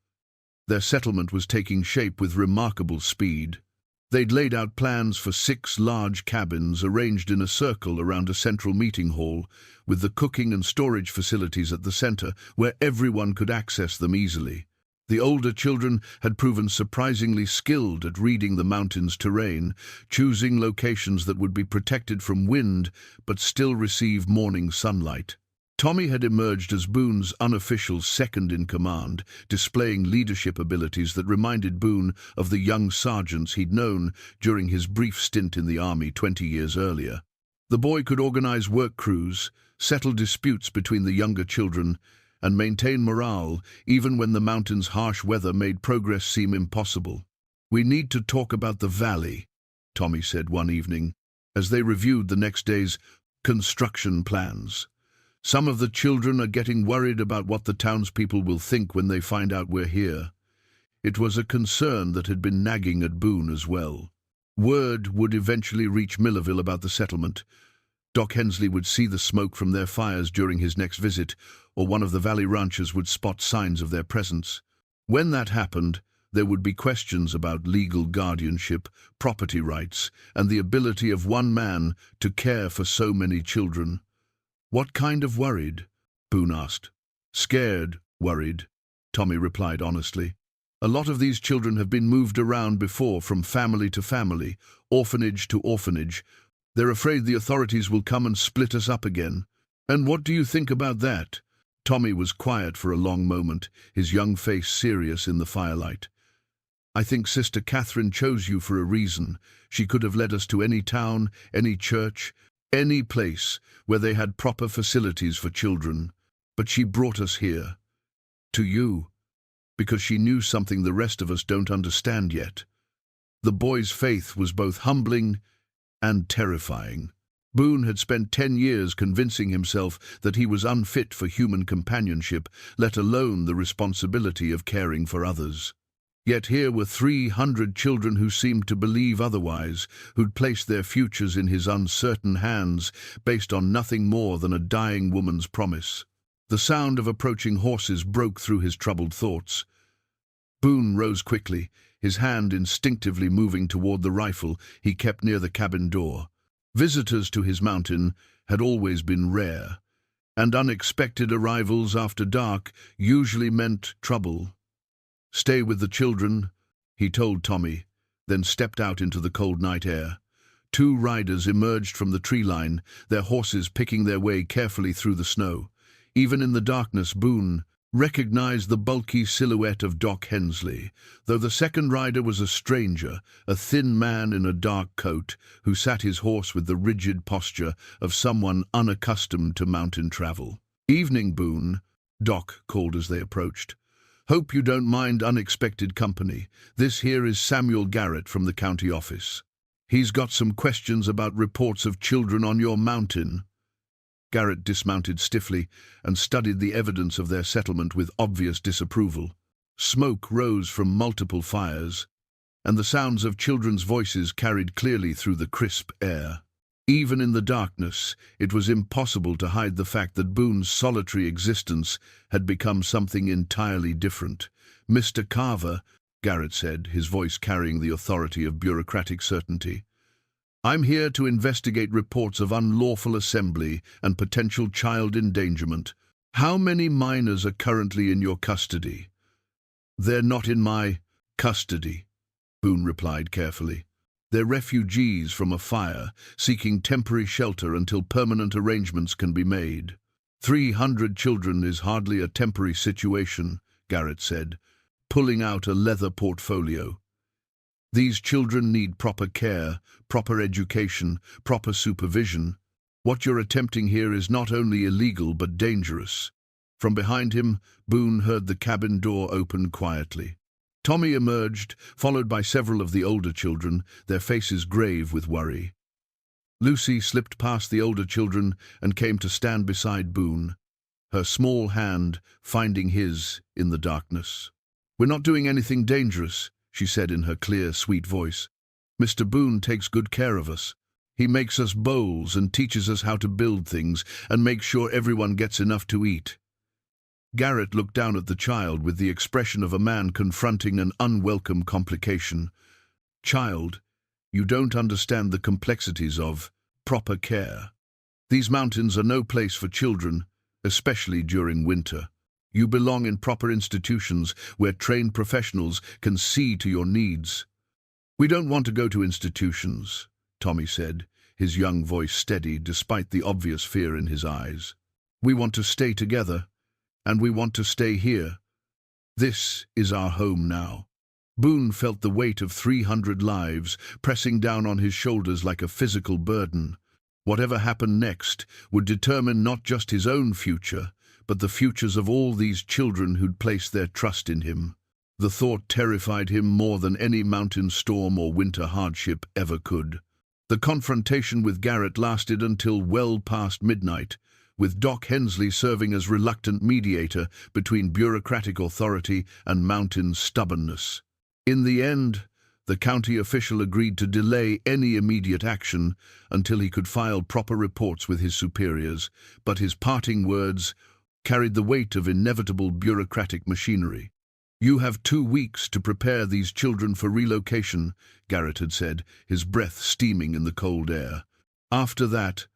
Their settlement was taking shape with remarkable speed. They'd laid out plans for 6 large cabins arranged in a circle around a central meeting hall, with the cooking and storage facilities at the center, where everyone could access them easily. The older children had proven surprisingly skilled at reading the mountain's terrain, choosing locations that would be protected from wind but still receive morning sunlight. Tommy had emerged as Boone's unofficial second-in-command, displaying leadership abilities that reminded Boone of the young sergeants he'd known during his brief stint in the army 20 years earlier. The boy could organize work crews, settle disputes between the younger children, and maintain morale even when the mountain's harsh weather made progress seem impossible. "We need to talk about the valley," Tommy said one evening, as they reviewed the next day's construction plans. "Some of the children are getting worried about what the townspeople will think when they find out we're here." It was a concern that had been nagging at Boone as well. Word would eventually reach Millerville about the settlement. Doc Hensley would see the smoke from their fires during his next visit, or one of the valley ranchers would spot signs of their presence. When that happened, there would be questions about legal guardianship, property rights, and the ability of one man to care for so many children. "What kind of worried?" Boone asked. "Scared, worried," Tommy replied honestly. "A lot of these children have been moved around before, from family to family, orphanage to orphanage. They're afraid the authorities will come and split us up again." "And what do you think about that?" Tommy was quiet for a long moment, his young face serious in the firelight. "I think Sister Catherine chose you for a reason. She could have led us to any town, any church, any place where they had proper facilities for children. But she brought us here, to you, because she knew something the rest of us don't understand yet." The boy's faith was both humbling and terrifying. Boone had spent 10 years convincing himself that he was unfit for human companionship, let alone the responsibility of caring for others. Yet here were 300 children who seemed to believe otherwise, who'd placed their futures in his uncertain hands based on nothing more than a dying woman's promise. The sound of approaching horses broke through his troubled thoughts. Boone rose quickly, his hand instinctively moving toward the rifle he kept near the cabin door. Visitors to his mountain had always been rare, and unexpected arrivals after dark usually meant trouble. "Stay with the children," he told Tommy, then stepped out into the cold night air. 2 riders emerged from the tree line, their horses picking their way carefully through the snow. Even in the darkness, Boone recognized the bulky silhouette of Doc Hensley, though the second rider was a stranger, a thin man in a dark coat, who sat his horse with the rigid posture of someone unaccustomed to mountain travel. "Evening, Boone," Doc called as they approached. "Hope you don't mind unexpected company. This here is Samuel Garrett from the county office. He's got some questions about reports of children on your mountain." Garrett dismounted stiffly and studied the evidence of their settlement with obvious disapproval. Smoke rose from multiple fires, and the sounds of children's voices carried clearly through the crisp air. Even in the darkness, it was impossible to hide the fact that Boone's solitary existence had become something entirely different. "Mr. Carver," Garrett said, his voice carrying the authority of bureaucratic certainty, "I'm here to investigate reports of unlawful assembly and potential child endangerment. How many minors are currently in your custody?" "They're not in my custody," Boone replied carefully. They're refugees from a fire, seeking temporary shelter until permanent arrangements can be made. 300 children is hardly a temporary situation, Garrett said, pulling out a leather portfolio. These children need proper care, proper education, proper supervision. What you're attempting here is not only illegal but dangerous. From behind him, Boone heard the cabin door open quietly. Tommy emerged, followed by several of the older children, their faces grave with worry. Lucy slipped past the older children and came to stand beside Boone, her small hand finding his in the darkness. "We're not doing anything dangerous," she said in her clear, sweet voice. "Mr. Boone takes good care of us. He makes us bowls and teaches us how to build things and makes sure everyone gets enough to eat." Garrett looked down at the child with the expression of a man confronting an unwelcome complication. "Child, you don't understand the complexities of proper care. These mountains are no place for children, especially during winter. You belong in proper institutions where trained professionals can see to your needs." "We don't want to go to institutions," Tommy said, his young voice steady despite the obvious fear in his eyes. "We want to stay together, and we want to stay here. This is our home now." Boone felt the weight of 300 lives pressing down on his shoulders like a physical burden. Whatever happened next would determine not just his own future, but the futures of all these children who'd placed their trust in him. The thought terrified him more than any mountain storm or winter hardship ever could. The confrontation with Garrett lasted until well past midnight, with Doc Hensley serving as reluctant mediator between bureaucratic authority and mountain stubbornness. In the end, the county official agreed to delay any immediate action until he could file proper reports with his superiors, but his parting words carried the weight of inevitable bureaucratic machinery. "You have 2 weeks to prepare these children for relocation," Garrett had said, his breath steaming in the cold air. "After that,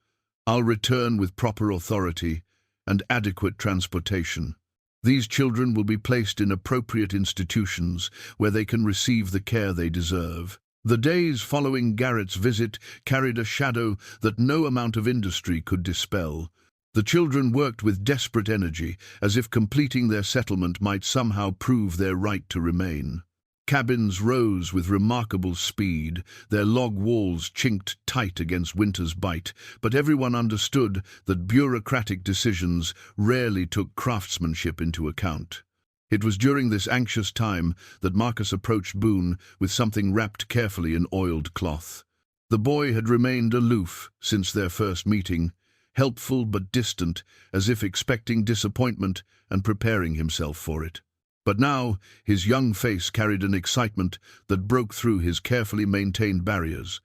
I'll return with proper authority and adequate transportation. These children will be placed in appropriate institutions where they can receive the care they deserve." The days following Garrett's visit carried a shadow that no amount of industry could dispel. The children worked with desperate energy, as if completing their settlement might somehow prove their right to remain. Cabins rose with remarkable speed, their log walls chinked tight against winter's bite, but everyone understood that bureaucratic decisions rarely took craftsmanship into account. It was during this anxious time that Marcus approached Boone with something wrapped carefully in oiled cloth. The boy had remained aloof since their first meeting, helpful but distant, as if expecting disappointment and preparing himself for it. But now his young face carried an excitement that broke through his carefully maintained barriers.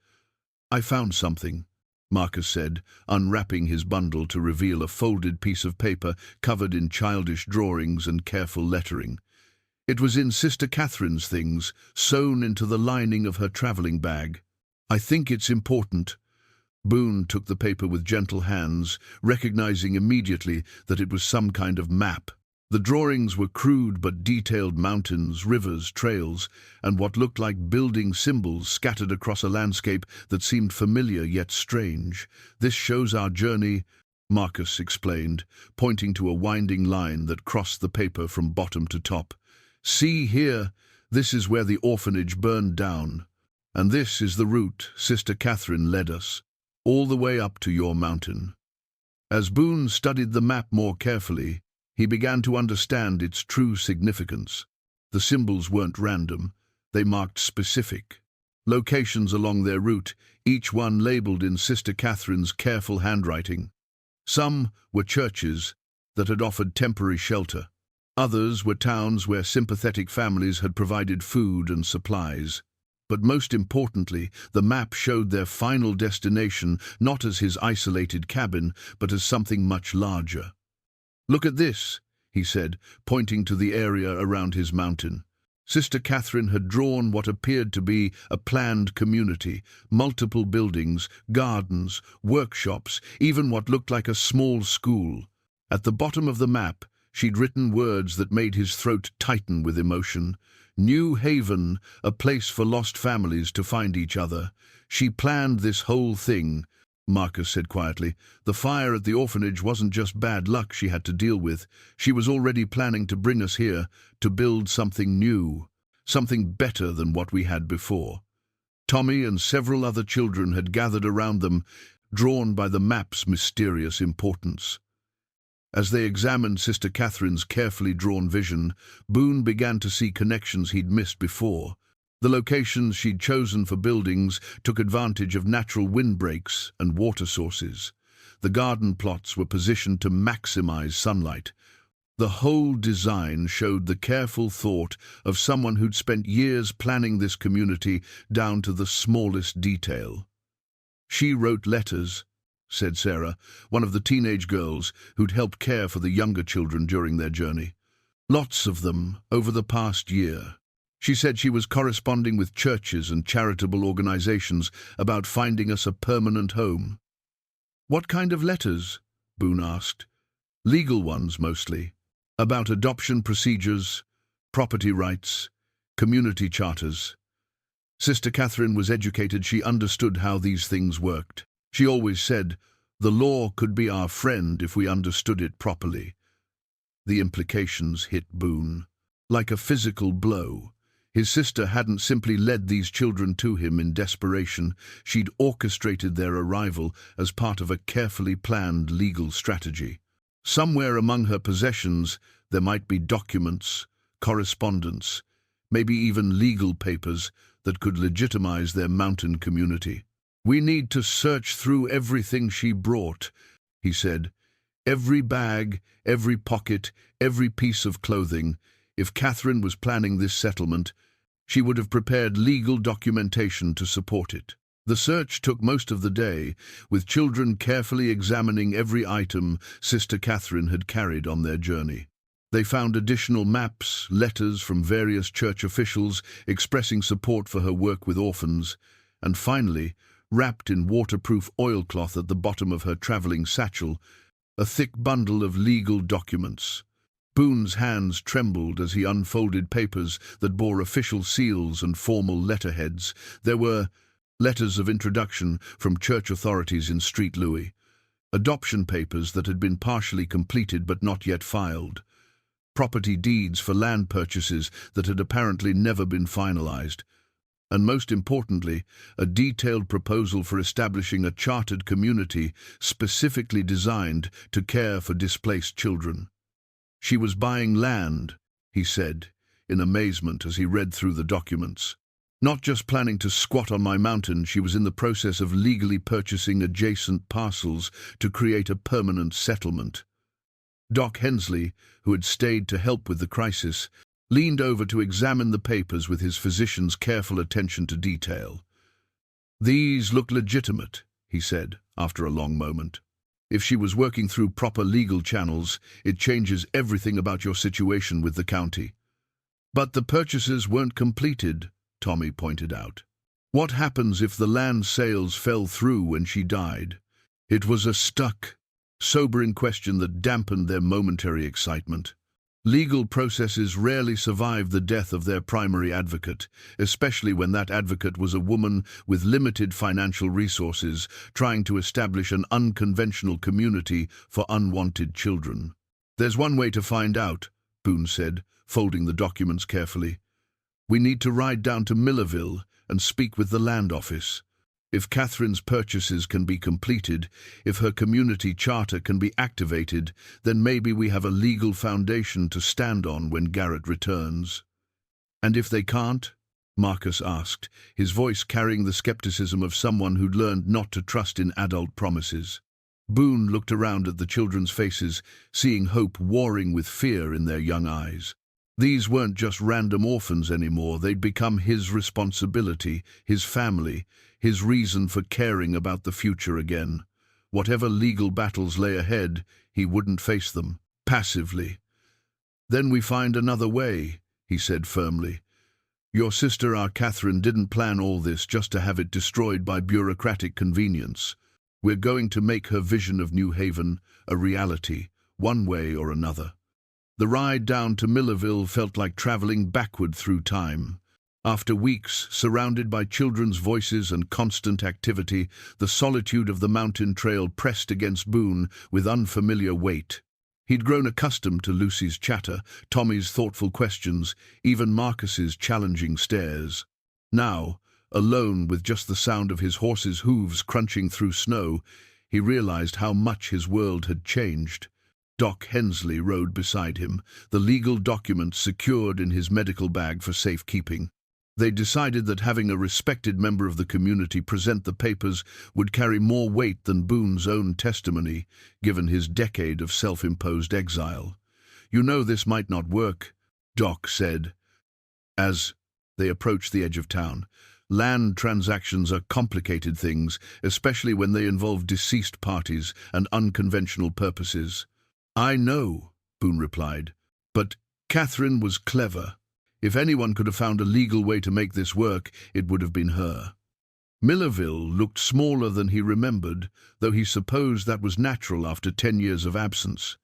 "I found something," Marcus said, unwrapping his bundle to reveal a folded piece of paper covered in childish drawings and careful lettering. It was in Sister Catherine's things, sewn into the lining of her traveling bag. "I think it's important." Boone took the paper with gentle hands, recognizing immediately that it was some kind of map. The drawings were crude but detailed mountains, rivers, trails, and what looked like building symbols scattered across a landscape that seemed familiar yet strange. "This shows our journey," Marcus explained, pointing to a winding line that crossed the paper from bottom to top. "See here, this is where the orphanage burned down. And this is the route Sister Catherine led us, all the way up to your mountain." As Boone studied the map more carefully, he began to understand its true significance. The symbols weren't random, they marked specific locations along their route, each one labeled in Sister Catherine's careful handwriting. Some were churches that had offered temporary shelter. Others were towns where sympathetic families had provided food and supplies. But most importantly, the map showed their final destination not as his isolated cabin, but as something much larger. "Look at this," he said, pointing to the area around his mountain. Sister Catherine had drawn what appeared to be a planned community, multiple buildings, gardens, workshops, even what looked like a small school. At the bottom of the map, she'd written words that made his throat tighten with emotion. New Haven, a place for lost families to find each other. She planned this whole thing, Marcus said quietly. The fire at the orphanage wasn't just bad luck she had to deal with. She was already planning to bring us here, to build something new, something better than what we had before. Tommy and several other children had gathered around them, drawn by the map's mysterious importance. As they examined Sister Catherine's carefully drawn vision, Boone began to see connections he'd missed before. The locations she'd chosen for buildings took advantage of natural windbreaks and water sources. The garden plots were positioned to maximize sunlight. The whole design showed the careful thought of someone who'd spent years planning this community down to the smallest detail. She wrote letters, said Sarah, one of the teenage girls who'd helped care for the younger children during their journey. Lots of them over the past year. She said she was corresponding with churches and charitable organizations about finding us a permanent home. What kind of letters? Boone asked. Legal ones, mostly. About adoption procedures, property rights, community charters. Sister Catherine was educated. She understood how these things worked. She always said, the law could be our friend if we understood it properly. The implications hit Boone like a physical blow. His sister hadn't simply led these children to him in desperation. She'd orchestrated their arrival as part of a carefully planned legal strategy. Somewhere among her possessions, there might be documents, correspondence, maybe even legal papers that could legitimize their mountain community. We need to search through everything she brought, he said. Every bag, every pocket, every piece of clothing. If Catherine was planning this settlement, she would have prepared legal documentation to support it. The search took most of the day, with children carefully examining every item Sister Catherine had carried on their journey. They found additional maps, letters from various church officials expressing support for her work with orphans, and finally, wrapped in waterproof oilcloth at the bottom of her traveling satchel, a thick bundle of legal documents. Boone's hands trembled as he unfolded papers that bore official seals and formal letterheads. There were letters of introduction from church authorities in Street Louis, adoption papers that had been partially completed but not yet filed, property deeds for land purchases that had apparently never been finalized, and most importantly, a detailed proposal for establishing a chartered community specifically designed to care for displaced children. She was buying land, he said, in amazement as he read through the documents. Not just planning to squat on my mountain, she was in the process of legally purchasing adjacent parcels to create a permanent settlement. Doc Hensley, who had stayed to help with the crisis, leaned over to examine the papers with his physician's careful attention to detail. These look legitimate, he said, after a long moment. If she was working through proper legal channels, it changes everything about your situation with the county. But the purchases weren't completed, Tommy pointed out. What happens if the land sales fell through when she died? It was a sobering question that dampened their momentary excitement. Legal processes rarely survive the death of their primary advocate, especially when that advocate was a woman with limited financial resources trying to establish an unconventional community for unwanted children. There's one way to find out, Boone said, folding the documents carefully. We need to ride down to Millerville and speak with the land office. If Catherine's purchases can be completed, if her community charter can be activated, then maybe we have a legal foundation to stand on when Garrett returns. And if they can't? Marcus asked, his voice carrying the skepticism of someone who'd learned not to trust in adult promises. Boone looked around at the children's faces, seeing hope warring with fear in their young eyes. These weren't just random orphans anymore. They'd become his responsibility, his family, his reason for caring about the future again. Whatever legal battles lay ahead, he wouldn't face them passively. Then we find another way, he said firmly. Your sister, our Catherine, didn't plan all this just to have it destroyed by bureaucratic convenience. We're going to make her vision of New Haven a reality, one way or another. The ride down to Millerville felt like traveling backward through time. After weeks surrounded by children's voices and constant activity, the solitude of the mountain trail pressed against Boone with unfamiliar weight. He'd grown accustomed to Lucy's chatter, Tommy's thoughtful questions, even Marcus's challenging stares. Now, alone with just the sound of his horse's hooves crunching through snow, he realized how much his world had changed. Doc Hensley rode beside him, the legal documents secured in his medical bag for safekeeping. They decided that having a respected member of the community present the papers would carry more weight than Boone's own testimony, given his decade of self-imposed exile. "You know this might not work," Doc said, as they approached the edge of town. "Land transactions are complicated things, especially when they involve deceased parties and unconventional purposes." "I know," Boone replied, "but Catherine was clever. If anyone could have found a legal way to make this work, it would have been her." Millerville looked smaller than he remembered, though he supposed that was natural after 10 years of absence.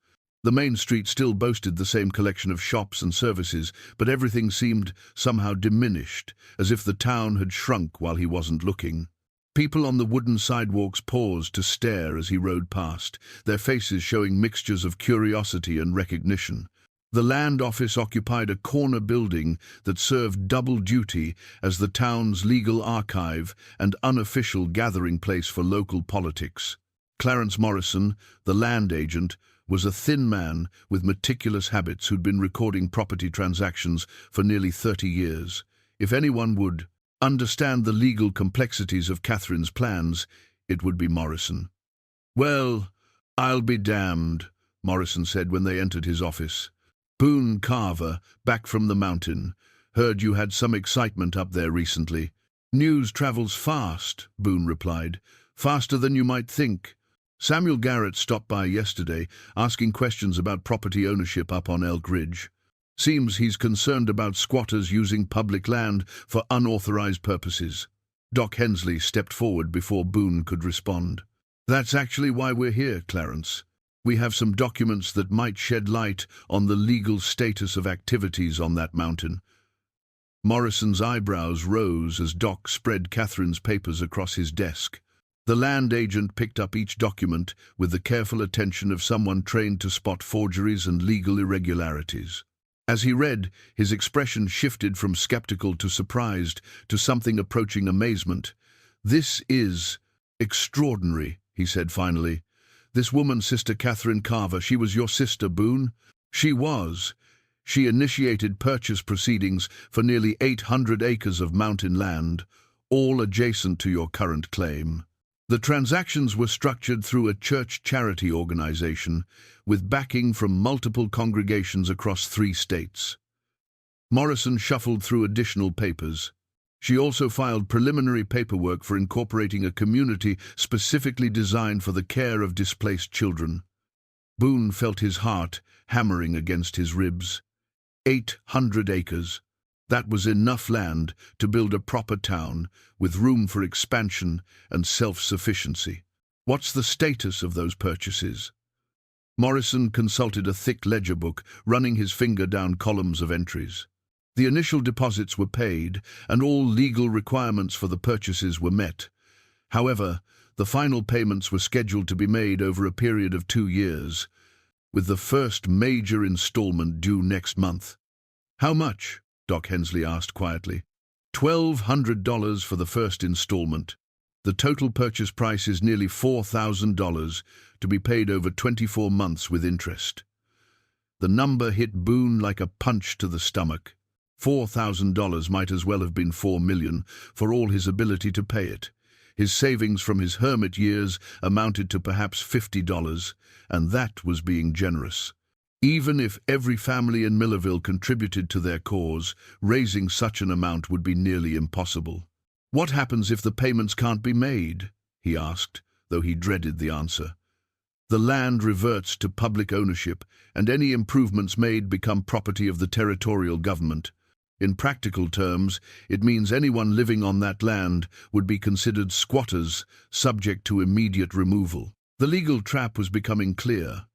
The main street still boasted the same collection of shops and services, but everything seemed somehow diminished, as if the town had shrunk while he wasn't looking. People on the wooden sidewalks paused to stare as he rode past, their faces showing mixtures of curiosity and recognition. The land office occupied a corner building that served double duty as the town's legal archive and unofficial gathering place for local politics. Clarence Morrison, the land agent, was a thin man with meticulous habits who'd been recording property transactions for nearly 30 years. If anyone would understand the legal complexities of Catherine's plans, it would be Morrison. "Well, I'll be damned," Morrison said when they entered his office. "Boone Carver, back from the mountain. Heard you had some excitement up there recently." "News travels fast," Boone replied. "Faster than you might think. Samuel Garrett stopped by yesterday, asking questions about property ownership up on Elk Ridge. Seems he's concerned about squatters using public land for unauthorized purposes." Doc Hensley stepped forward before Boone could respond. "That's actually why we're here, Clarence. We have some documents that might shed light on the legal status of activities on that mountain." Morrison's eyebrows rose as Doc spread Catherine's papers across his desk. The land agent picked up each document with the careful attention of someone trained to spot forgeries and legal irregularities. As he read, his expression shifted from skeptical to surprised to something approaching amazement. "This is extraordinary," he said finally. "This woman, Sister Catherine Carver, she was your sister, Boone?" "She was. She initiated purchase proceedings for nearly 800 acres of mountain land, all adjacent to your current claim. The transactions were structured through a church charity organization, with backing from multiple congregations across 3 states. Morrison shuffled through additional papers. She also filed preliminary paperwork for incorporating a community specifically designed for the care of displaced children. Boone felt his heart hammering against his ribs. 800 acres. That was enough land to build a proper town with room for expansion and self-sufficiency. What's the status of those purchases? Morrison consulted a thick ledger book, running his finger down columns of entries. The initial deposits were paid, and all legal requirements for the purchases were met. However, the final payments were scheduled to be made over a period of 2 years, with the first major installment due next month. "How much?" Doc Hensley asked quietly. $1,200 for the first installment. The total purchase price is nearly $4,000, to be paid over 24 months with interest. The number hit Boone like a punch to the stomach. $4,000 might as well have been $4 million, for all his ability to pay it. His savings from his hermit years amounted to perhaps $50, and that was being generous. Even if every family in Millerville contributed to their cause, raising such an amount would be nearly impossible. "What happens if the payments can't be made?" he asked, though he dreaded the answer. "The land reverts to public ownership, and any improvements made become property of the territorial government. In practical terms, it means anyone living on that land would be considered squatters, subject to immediate removal." The legal trap was becoming clear.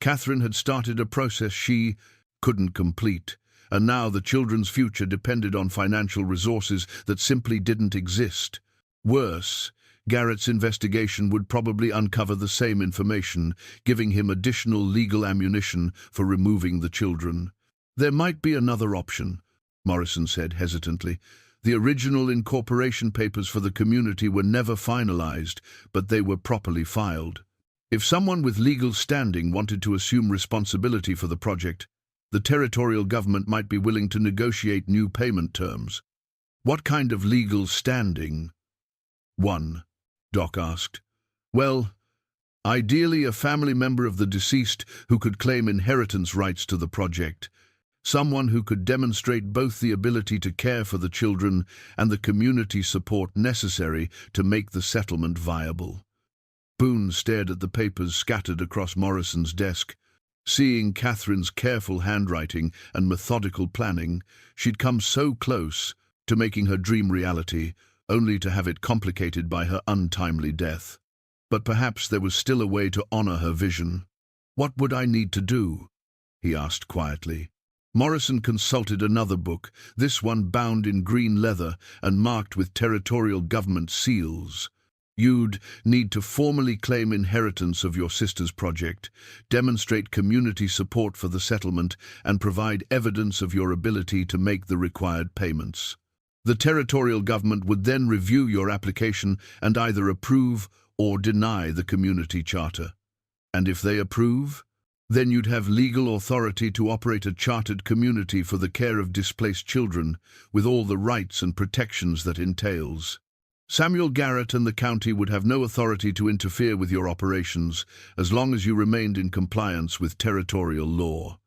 Catherine had started a process she couldn't complete, and now the children's future depended on financial resources that simply didn't exist. Worse, Garrett's investigation would probably uncover the same information, giving him additional legal ammunition for removing the children. There might be another option, Morrison said hesitantly. The original incorporation papers for the community were never finalized, but they were properly filed. If someone with legal standing wanted to assume responsibility for the project, the territorial government might be willing to negotiate new payment terms. What kind of legal standing? 1. Doc asked. Well, ideally a family member of the deceased who could claim inheritance rights to the project. Someone who could demonstrate both the ability to care for the children and the community support necessary to make the settlement viable. Boone stared at the papers scattered across Morrison's desk. Seeing Catherine's careful handwriting and methodical planning, she'd come so close to making her dream reality, only to have it complicated by her untimely death. But perhaps there was still a way to honor her vision. What would I need to do? He asked quietly. Morrison consulted another book, this one bound in green leather and marked with territorial government seals. You'd need to formally claim inheritance of your sister's project, demonstrate community support for the settlement, and provide evidence of your ability to make the required payments. The territorial government would then review your application and either approve or deny the community charter. And if they approve, then you'd have legal authority to operate a chartered community for the care of displaced children, with all the rights and protections that entails. Samuel Garrett and the county would have no authority to interfere with your operations as long as you remained in compliance with territorial law.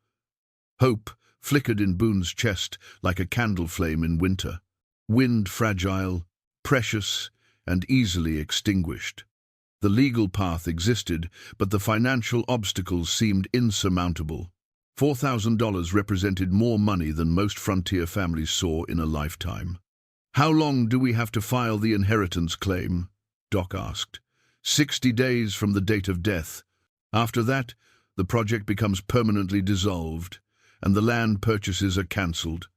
Hope flickered in Boone's chest like a candle flame in winter. Wind fragile, precious, and easily extinguished. The legal path existed, but the financial obstacles seemed insurmountable. $4,000 represented more money than most frontier families saw in a lifetime. How long do we have to file the inheritance claim? Doc asked. 60 days from the date of death. After that, the project becomes permanently dissolved, and the land purchases are cancelled.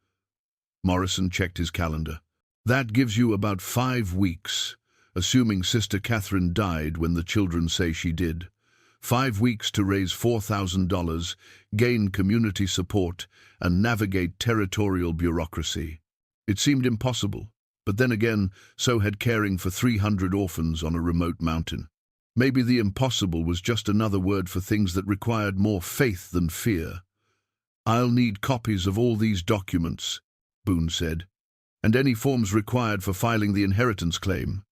Morrison checked his calendar. That gives you about 5 weeks, assuming Sister Catherine died when the children say she did. 5 weeks to raise $4,000, gain community support, and navigate territorial bureaucracy. It seemed impossible, but then again, so had caring for 300 orphans on a remote mountain. Maybe the impossible was just another word for things that required more faith than fear. I'll need copies of all these documents, Boone said, and any forms required for filing the inheritance claim.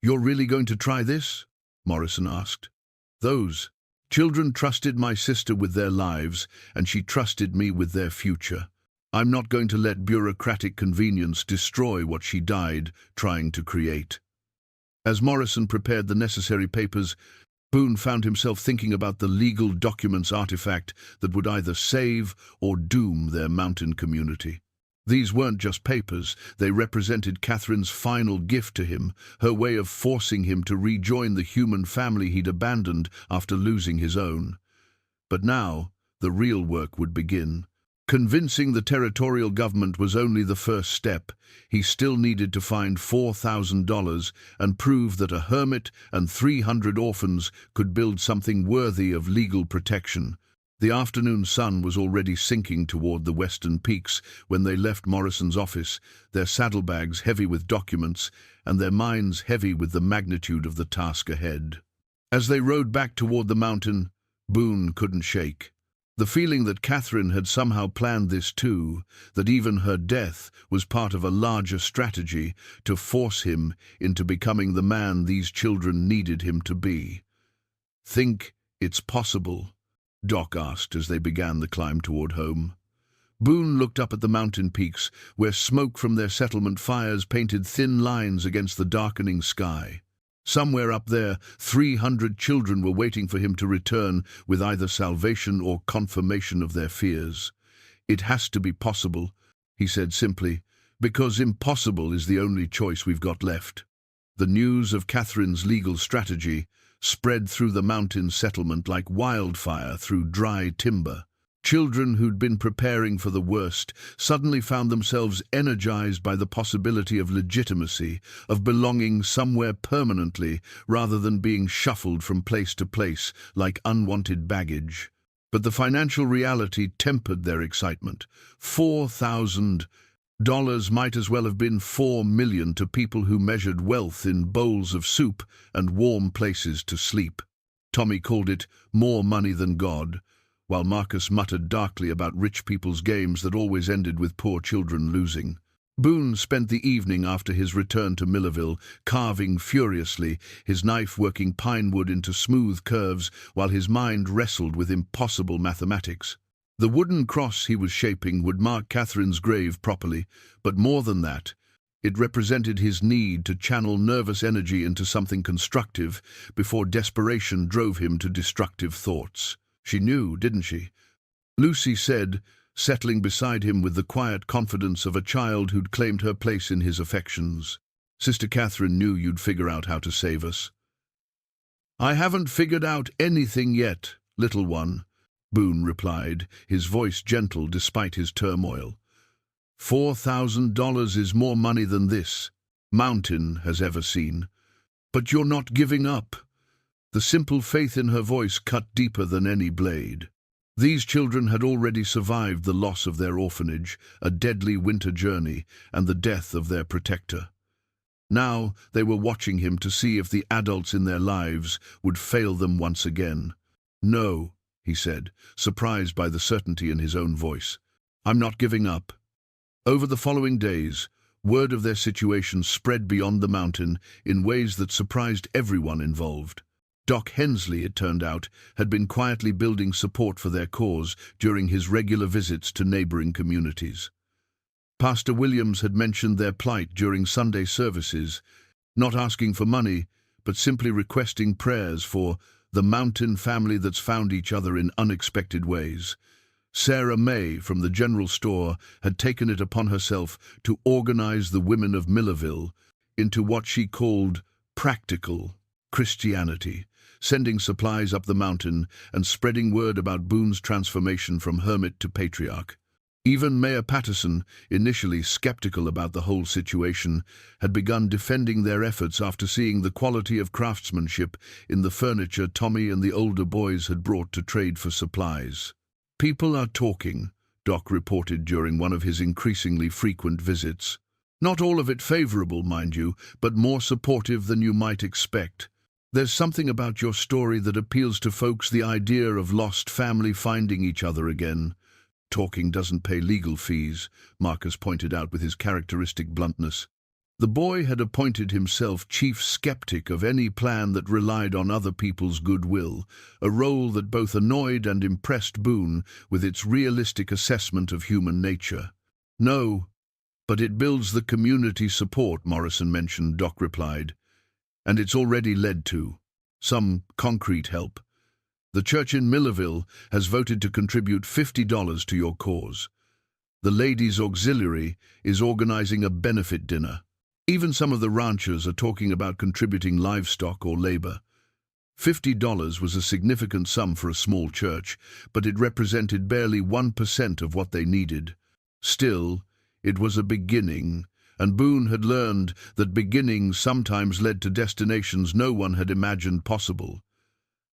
You're really going to try this? Morrison asked. Those children trusted my sister with their lives, and she trusted me with their future. I'm not going to let bureaucratic convenience destroy what she died trying to create. As Morrison prepared the necessary papers, Boone found himself thinking about the legal documents artifact that would either save or doom their mountain community. These weren't just papers, they represented Catherine's final gift to him, her way of forcing him to rejoin the human family he'd abandoned after losing his own. But now, the real work would begin. Convincing the territorial government was only the first step. He still needed to find $4,000 and prove that a hermit and 300 orphans could build something worthy of legal protection. The afternoon sun was already sinking toward the western peaks when they left Morrison's office, their saddlebags heavy with documents and their minds heavy with the magnitude of the task ahead. As they rode back toward the mountain, Boone couldn't shake. The feeling that Catherine had somehow planned this too, that even her death was part of a larger strategy to force him into becoming the man these children needed him to be. Think it's possible? Doc asked as they began the climb toward home. Boone looked up at the mountain peaks, where smoke from their settlement fires painted thin lines against the darkening sky. Somewhere up there, 300 children were waiting for him to return with either salvation or confirmation of their fears. It has to be possible, he said simply, because impossible is the only choice we've got left. The news of Catherine's legal strategy spread through the mountain settlement like wildfire through dry timber. Children who'd been preparing for the worst suddenly found themselves energized by the possibility of legitimacy, of belonging somewhere permanently rather than being shuffled from place to place like unwanted baggage. But the financial reality tempered their excitement. $4,000 might as well have been $4 million to people who measured wealth in bowls of soup and warm places to sleep. Tommy called it more money than God, while Marcus muttered darkly about rich people's games that always ended with poor children losing. Boone spent the evening after his return to Millerville, carving furiously, his knife working pine wood into smooth curves while his mind wrestled with impossible mathematics. The wooden cross he was shaping would mark Catherine's grave properly, but more than that, it represented his need to channel nervous energy into something constructive before desperation drove him to destructive thoughts. She knew, didn't she? Lucy said, settling beside him with the quiet confidence of a child who'd claimed her place in his affections. Sister Catherine knew you'd figure out how to save us. I haven't figured out anything yet, little one, Boone replied, his voice gentle despite his turmoil. $4,000 is more money than this mountain has ever seen. But you're not giving up. The simple faith in her voice cut deeper than any blade. These children had already survived the loss of their orphanage, a deadly winter journey, and the death of their protector. Now they were watching him to see if the adults in their lives would fail them once again. No, he said, surprised by the certainty in his own voice. I'm not giving up. Over the following days, word of their situation spread beyond the mountain in ways that surprised everyone involved. Doc Hensley, it turned out, had been quietly building support for their cause during his regular visits to neighboring communities. Pastor Williams had mentioned their plight during Sunday services, not asking for money, but simply requesting prayers for the mountain family that's found each other in unexpected ways. Sarah May from the general store had taken it upon herself to organize the women of Millerville into what she called practical Christianity, sending supplies up the mountain and spreading word about Boone's transformation from hermit to patriarch. Even Mayor Patterson, initially skeptical about the whole situation, had begun defending their efforts after seeing the quality of craftsmanship in the furniture Tommy and the older boys had brought to trade for supplies. People are talking, Doc reported during one of his increasingly frequent visits. Not all of it favorable, mind you, but more supportive than you might expect. There's something about your story that appeals to folks, the idea of lost family finding each other again. Talking doesn't pay legal fees, Marcus pointed out with his characteristic bluntness. The boy had appointed himself chief skeptic of any plan that relied on other people's goodwill, a role that both annoyed and impressed Boone with its realistic assessment of human nature. No, but it builds the community support, Morrison mentioned, Doc replied. And it's already led to some concrete help. The church in Millerville has voted to contribute $50 to your cause. The Ladies' Auxiliary is organizing a benefit dinner. Even some of the ranchers are talking about contributing livestock or labor. $50 was a significant sum for a small church, but it represented barely 1% of what they needed. Still, it was a beginning, and Boone had learned that beginnings sometimes led to destinations no one had imagined possible.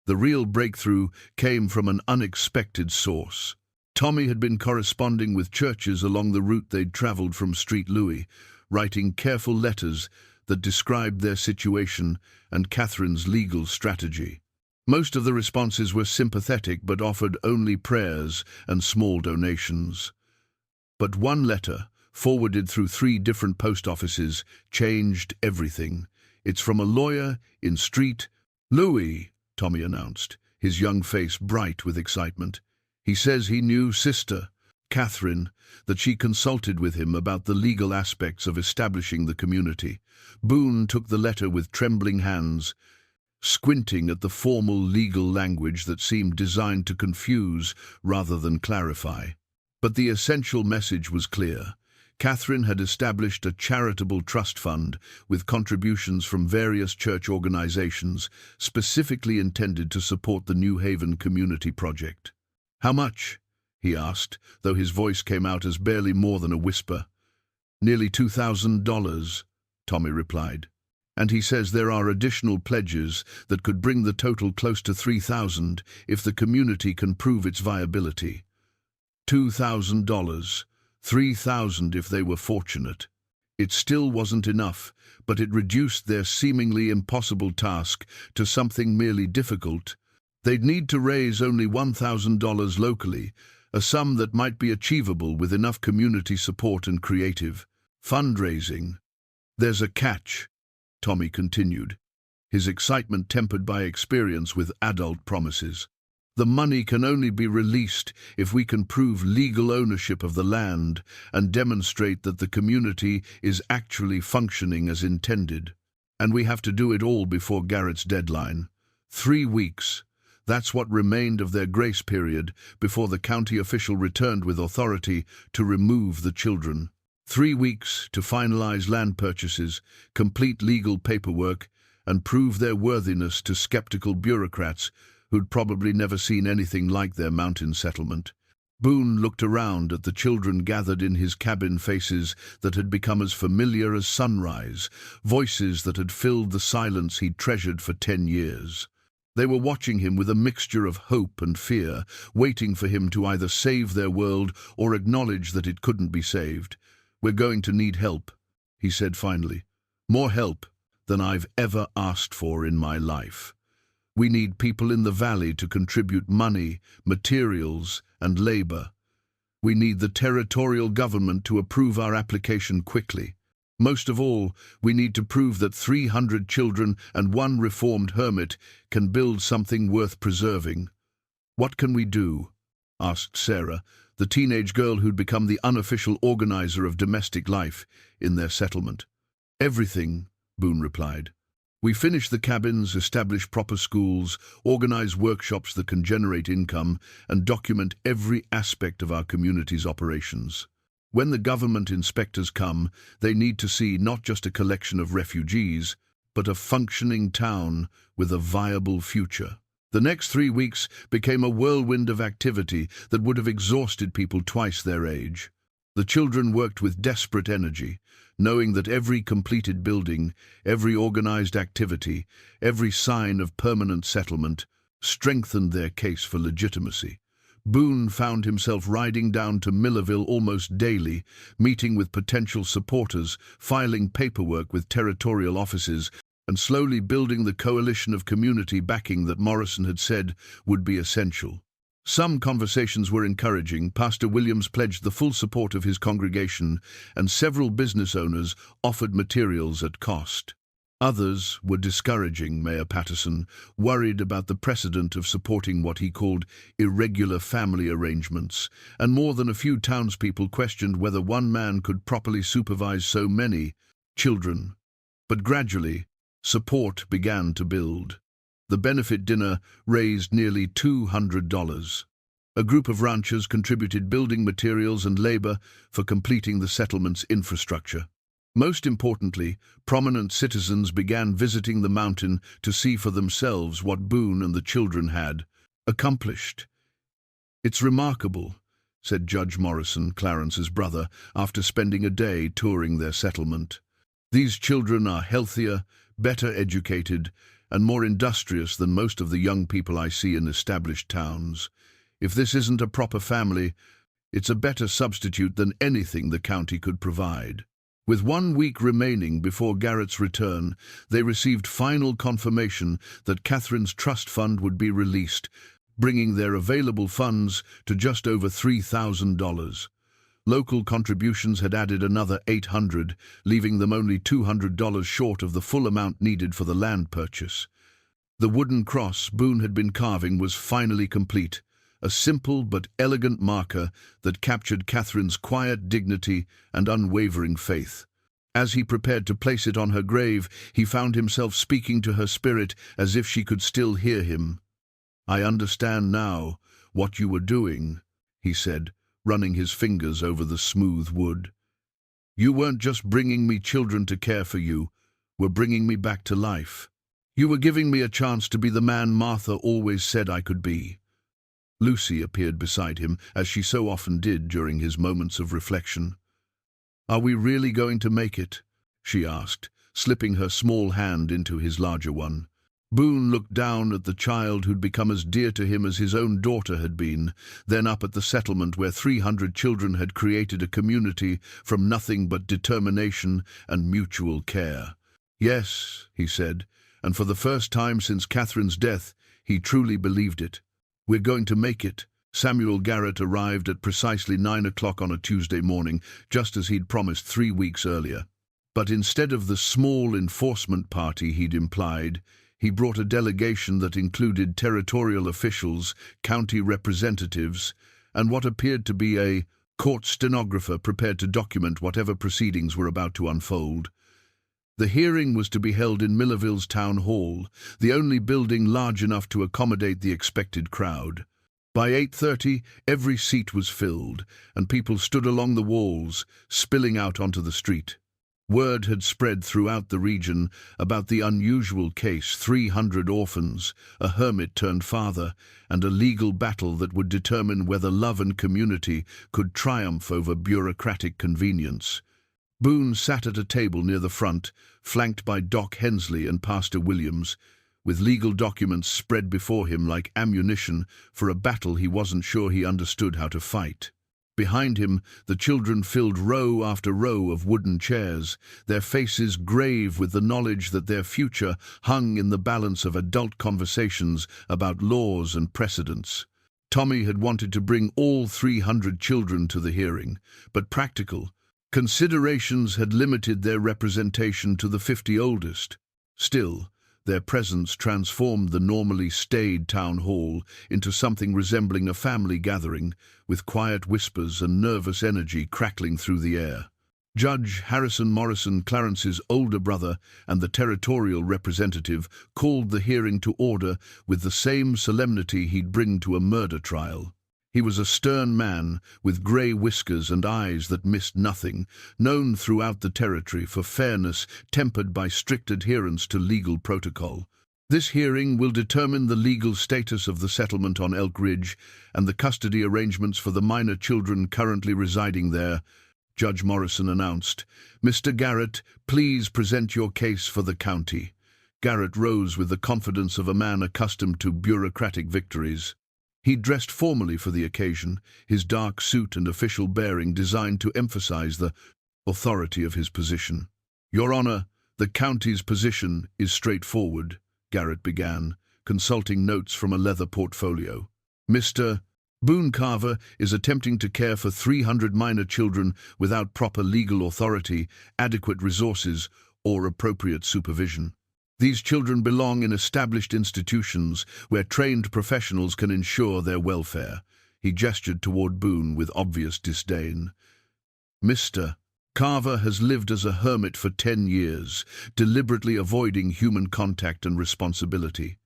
The real breakthrough came from an unexpected source. Tommy had been corresponding with churches along the route they'd traveled from Street Louis, writing careful letters that described their situation and Catherine's legal strategy. Most of the responses were sympathetic but offered only prayers and small donations. But one letter, forwarded through 3 different post offices, changed everything. It's from a lawyer in Street Louis, Tommy announced, his young face bright with excitement. He says he knew Sister Catherine, that she consulted with him about the legal aspects of establishing the community. Boone took the letter with trembling hands, squinting at the formal legal language that seemed designed to confuse rather than clarify. But the essential message was clear. Catherine had established a charitable trust fund with contributions from various church organizations specifically intended to support the New Haven Community Project. How much? he asked, though his voice came out as barely more than a whisper. "Nearly $2,000, Tommy replied. "And he says there are additional pledges that could bring the total close to 3,000 if the community can prove its viability. $2,000, 3,000 if they were fortunate." It still wasn't enough, but it reduced their seemingly impossible task to something merely difficult. They'd need to raise only $1,000 locally, a sum that might be achievable with enough community support and creative fundraising. "There's a catch," Tommy continued, his excitement tempered by experience with adult promises. "The money can only be released if we can prove legal ownership of the land and demonstrate that the community is actually functioning as intended. And we have to do it all before Garrett's deadline. 3 weeks. That's what remained of their grace period before the county official returned with authority to remove the children. 3 weeks to finalize land purchases, complete legal paperwork, and prove their worthiness to skeptical bureaucrats who'd probably never seen anything like their mountain settlement. Boone looked around at the children gathered in his cabin, faces that had become as familiar as sunrise, voices that had filled the silence he'd treasured for 10 years. They were watching him with a mixture of hope and fear, waiting for him to either save their world or acknowledge that it couldn't be saved. "We're going to need help," he said finally. "More help than I've ever asked for in my life. We need people in the valley to contribute money, materials, and labor. We need the territorial government to approve our application quickly. Most of all, we need to prove that 300 children and 1 reformed hermit can build something worth preserving." "What can we do?" asked Sarah, the teenage girl who'd become the unofficial organizer of domestic life in their settlement. "Everything," Boone replied. "We finish the cabins, establish proper schools, organize workshops that can generate income, and document every aspect of our community's operations. When the government inspectors come, they need to see not just a collection of refugees, but a functioning town with a viable future." The next 3 weeks became a whirlwind of activity that would have exhausted people twice their age. The children worked with desperate energy, knowing that every completed building, every organized activity, every sign of permanent settlement strengthened their case for legitimacy. Boone found himself riding down to Millerville almost daily, meeting with potential supporters, filing paperwork with territorial offices, and slowly building the coalition of community backing that Morrison had said would be essential. Some conversations were encouraging. Pastor Williams pledged the full support of his congregation, and several business owners offered materials at cost. Others were discouraging. Mayor Patterson, worried about the precedent of supporting what he called irregular family arrangements, and more than a few townspeople questioned whether one man could properly supervise so many children. But gradually, support began to build. The benefit dinner raised nearly $200. A group of ranchers contributed building materials and labor for completing the settlement's infrastructure. Most importantly, prominent citizens began visiting the mountain to see for themselves what Boone and the children had accomplished. "It's remarkable," said Judge Morrison, Clarence's brother, after spending a day touring their settlement. "These children are healthier, better educated, and more industrious than most of the young people I see in established towns. If this isn't a proper family, it's a better substitute than anything the county could provide." With 1 week remaining before Garrett's return, they received final confirmation that Catherine's trust fund would be released, bringing their available funds to just over $3,000. Local contributions had added another $800, leaving them only $200 short of the full amount needed for the land purchase. The wooden cross Boone had been carving was finally complete, a simple but elegant marker that captured Catherine's quiet dignity and unwavering faith. As he prepared to place it on her grave, he found himself speaking to her spirit as if she could still hear him. "I understand now what you were doing," he said, running his fingers over the smooth wood. "You weren't just bringing me children to care for, you were bringing me back to life. You were giving me a chance to be the man Martha always said I could be." Lucy appeared beside him, as she so often did during his moments of reflection. "Are we really going to make it?" she asked, slipping her small hand into his larger one. Boone looked down at the child who'd become as dear to him as his own daughter had been, then up at the settlement where 300 children had created a community from nothing but determination and mutual care. "Yes," he said, and for the first time since Catherine's death, he truly believed it. "We're going to make it." Samuel Garrett arrived at precisely 9 o'clock on a Tuesday morning, just as he'd promised 3 weeks earlier. But instead of the small enforcement party he'd implied, he brought a delegation that included territorial officials, county representatives, and what appeared to be a court stenographer prepared to document whatever proceedings were about to unfold. The hearing was to be held in Millerville's town hall, the only building large enough to accommodate the expected crowd. By 8:30, every seat was filled, and people stood along the walls, spilling out onto the street. Word had spread throughout the region about the unusual case, 300 orphans, a hermit turned father, and a legal battle that would determine whether love and community could triumph over bureaucratic convenience. Boone sat at a table near the front, flanked by Doc Hensley and Pastor Williams, with legal documents spread before him like ammunition for a battle he wasn't sure he understood how to fight. Behind him, the children filled row after row of wooden chairs, their faces grave with the knowledge that their future hung in the balance of adult conversations about laws and precedents. Tommy had wanted to bring all 300 children to the hearing, but practical considerations had limited their representation to the 50 oldest. Still, their presence transformed the normally staid town hall into something resembling a family gathering, with quiet whispers and nervous energy crackling through the air. Judge Harrison Morrison, Clarence's older brother and the territorial representative, called the hearing to order with the same solemnity he'd bring to a murder trial. He was a stern man with grey whiskers and eyes that missed nothing, known throughout the territory for fairness tempered by strict adherence to legal protocol. "This hearing will determine the legal status of the settlement on Elk Ridge and the custody arrangements for the minor children currently residing there," Judge Morrison announced. "Mr. Garrett, please present your case for the county." Garrett rose with the confidence of a man accustomed to bureaucratic victories. He dressed formally for the occasion, his dark suit and official bearing designed to emphasize the authority of his position. "Your Honor, the county's position is straightforward," Garrett began, consulting notes from a leather portfolio. "Mr. Boone Carver is attempting to care for 300 minor children without proper legal authority, adequate resources, or appropriate supervision. These children belong in established institutions where trained professionals can ensure their welfare." He gestured toward Boone with obvious disdain. "Mr. Carver has lived as a hermit for 10 years, deliberately avoiding human contact and responsibility.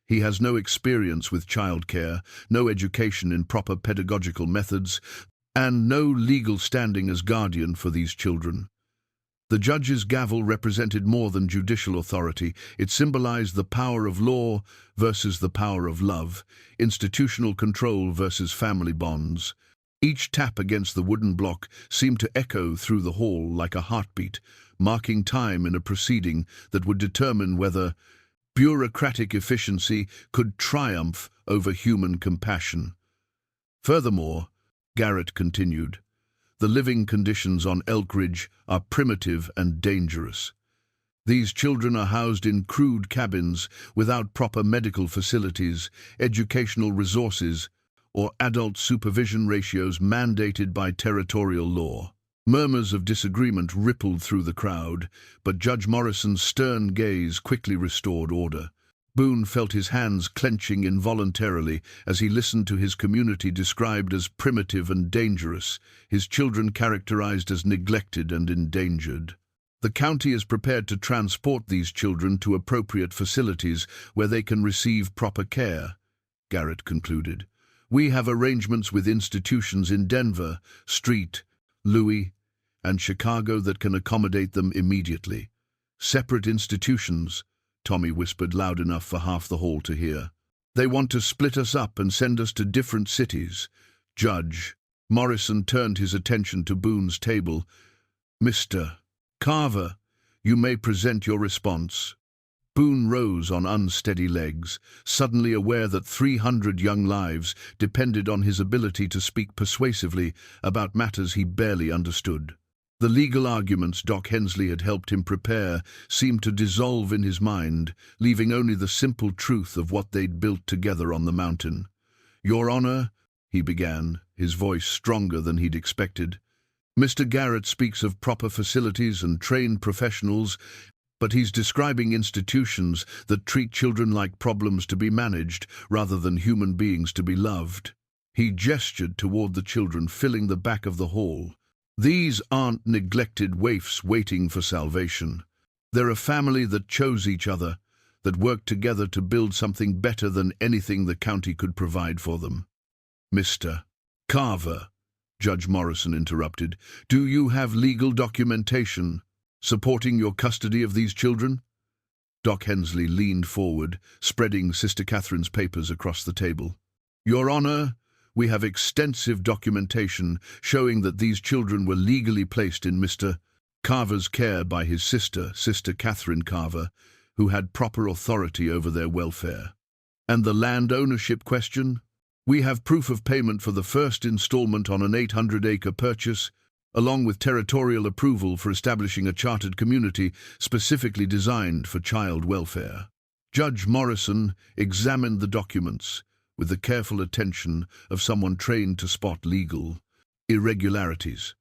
He has no experience with childcare, no education in proper pedagogical methods, and no legal standing as guardian for these children." The judge's gavel represented more than judicial authority. It symbolized the power of law versus the power of love, institutional control versus family bonds. Each tap against the wooden block seemed to echo through the hall like a heartbeat, marking time in a proceeding that would determine whether bureaucratic efficiency could triumph over human compassion. "Furthermore," Garrett continued, "the living conditions on Elk Ridge are primitive and dangerous. These children are housed in crude cabins without proper medical facilities, educational resources, or adult supervision ratios mandated by territorial law." Murmurs of disagreement rippled through the crowd, but Judge Morrison's stern gaze quickly restored order. Boone felt his hands clenching involuntarily as he listened to his community described as primitive and dangerous, his children characterized as neglected and endangered. "The county is prepared to transport these children to appropriate facilities where they can receive proper care," Garrett concluded. "We have arrangements with institutions in Denver, St. Louis, and Chicago that can accommodate them immediately." "Separate institutions," Tommy whispered loud enough for half the hall to hear. They want to split us up and send us to different cities. Judge Morrison turned his attention to Boone's table. Mr. Carver, you may present your response. Boone rose on unsteady legs, suddenly aware that 300 young lives depended on his ability to speak persuasively about matters he barely understood. The legal arguments Doc Hensley had helped him prepare seemed to dissolve in his mind, leaving only the simple truth of what they'd built together on the mountain. "Your Honor," he began, his voice stronger than he'd expected. "Mr. Garrett speaks of proper facilities and trained professionals, but he's describing institutions that treat children like problems to be managed rather than human beings to be loved." He gestured toward the children filling the back of the hall. "These aren't neglected waifs waiting for salvation. They're a family that chose each other, that worked together to build something better than anything the county could provide for them." "Mr. Carver," Judge Morrison interrupted, "do you have legal documentation supporting your custody of these children?" Doc Hensley leaned forward, spreading Sister Catherine's papers across the table. "Your Honor, we have extensive documentation showing that these children were legally placed in Mr. Carver's care by his sister, Sister Catherine Carver, who had proper authority over their welfare. And the land ownership question? We have proof of payment for the first installment on an 800-acre purchase, along with territorial approval for establishing a chartered community specifically designed for child welfare." Judge Morrison examined the documents with the careful attention of someone trained to spot legal irregularities.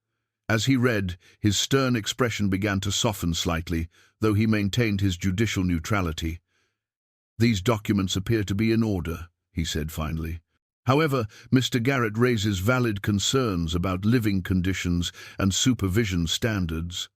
As he read, his stern expression began to soften slightly, though he maintained his judicial neutrality. "These documents appear to be in order," he said finally. "However, Mr. Garrett raises valid concerns about living conditions and supervision standards.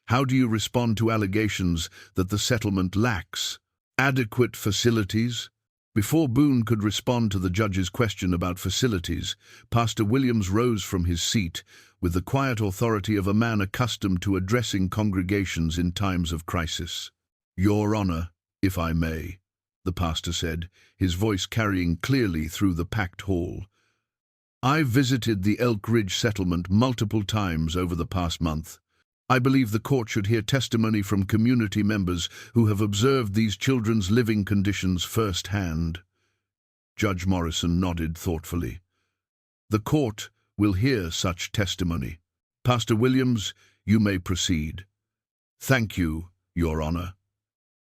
How do you respond to allegations that the settlement lacks adequate facilities?" Before Boone could respond to the judge's question about facilities, Pastor Williams rose from his seat with the quiet authority of a man accustomed to addressing congregations in times of crisis. "Your Honor, if I may," the pastor said, his voice carrying clearly through the packed hall. "I visited the Elk Ridge settlement multiple times over the past month. I believe the court should hear testimony from community members who have observed these children's living conditions firsthand." Judge Morrison nodded thoughtfully. "The court will hear such testimony. Pastor Williams, you may proceed." "Thank you, Your Honor."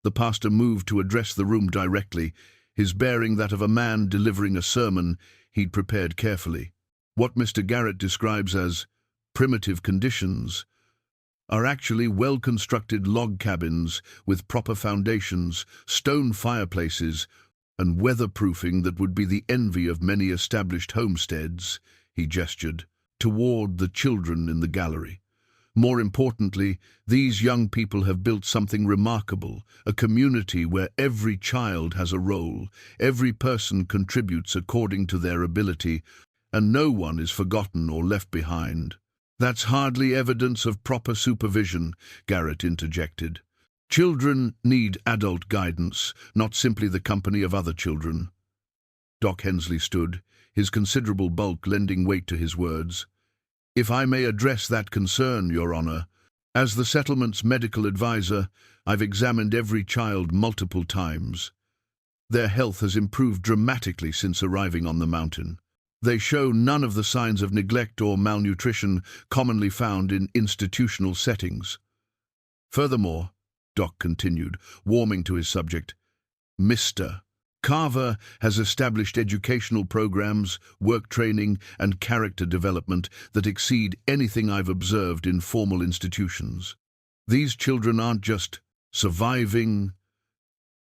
The pastor moved to address the room directly, his bearing that of a man delivering a sermon he'd prepared carefully. "What Mr. Garrett describes as primitive conditions are actually well-constructed log cabins with proper foundations, stone fireplaces, and weatherproofing that would be the envy of many established homesteads," he gestured toward the children in the gallery. "More importantly, these young people have built something remarkable, a community where every child has a role, every person contributes according to their ability, and no one is forgotten or left behind." "That's hardly evidence of proper supervision," Garrett interjected. "Children need adult guidance, not simply the company of other children." Doc Hensley stood, his considerable bulk lending weight to his words. "If I may address that concern, Your Honor, as the settlement's medical advisor, I've examined every child multiple times. Their health has improved dramatically since arriving on the mountain. They show none of the signs of neglect or malnutrition commonly found in institutional settings. Furthermore," Doc continued, warming to his subject, "Mr. Carver has established educational programs, work training, and character development that exceed anything I've observed in formal institutions. These children aren't just surviving,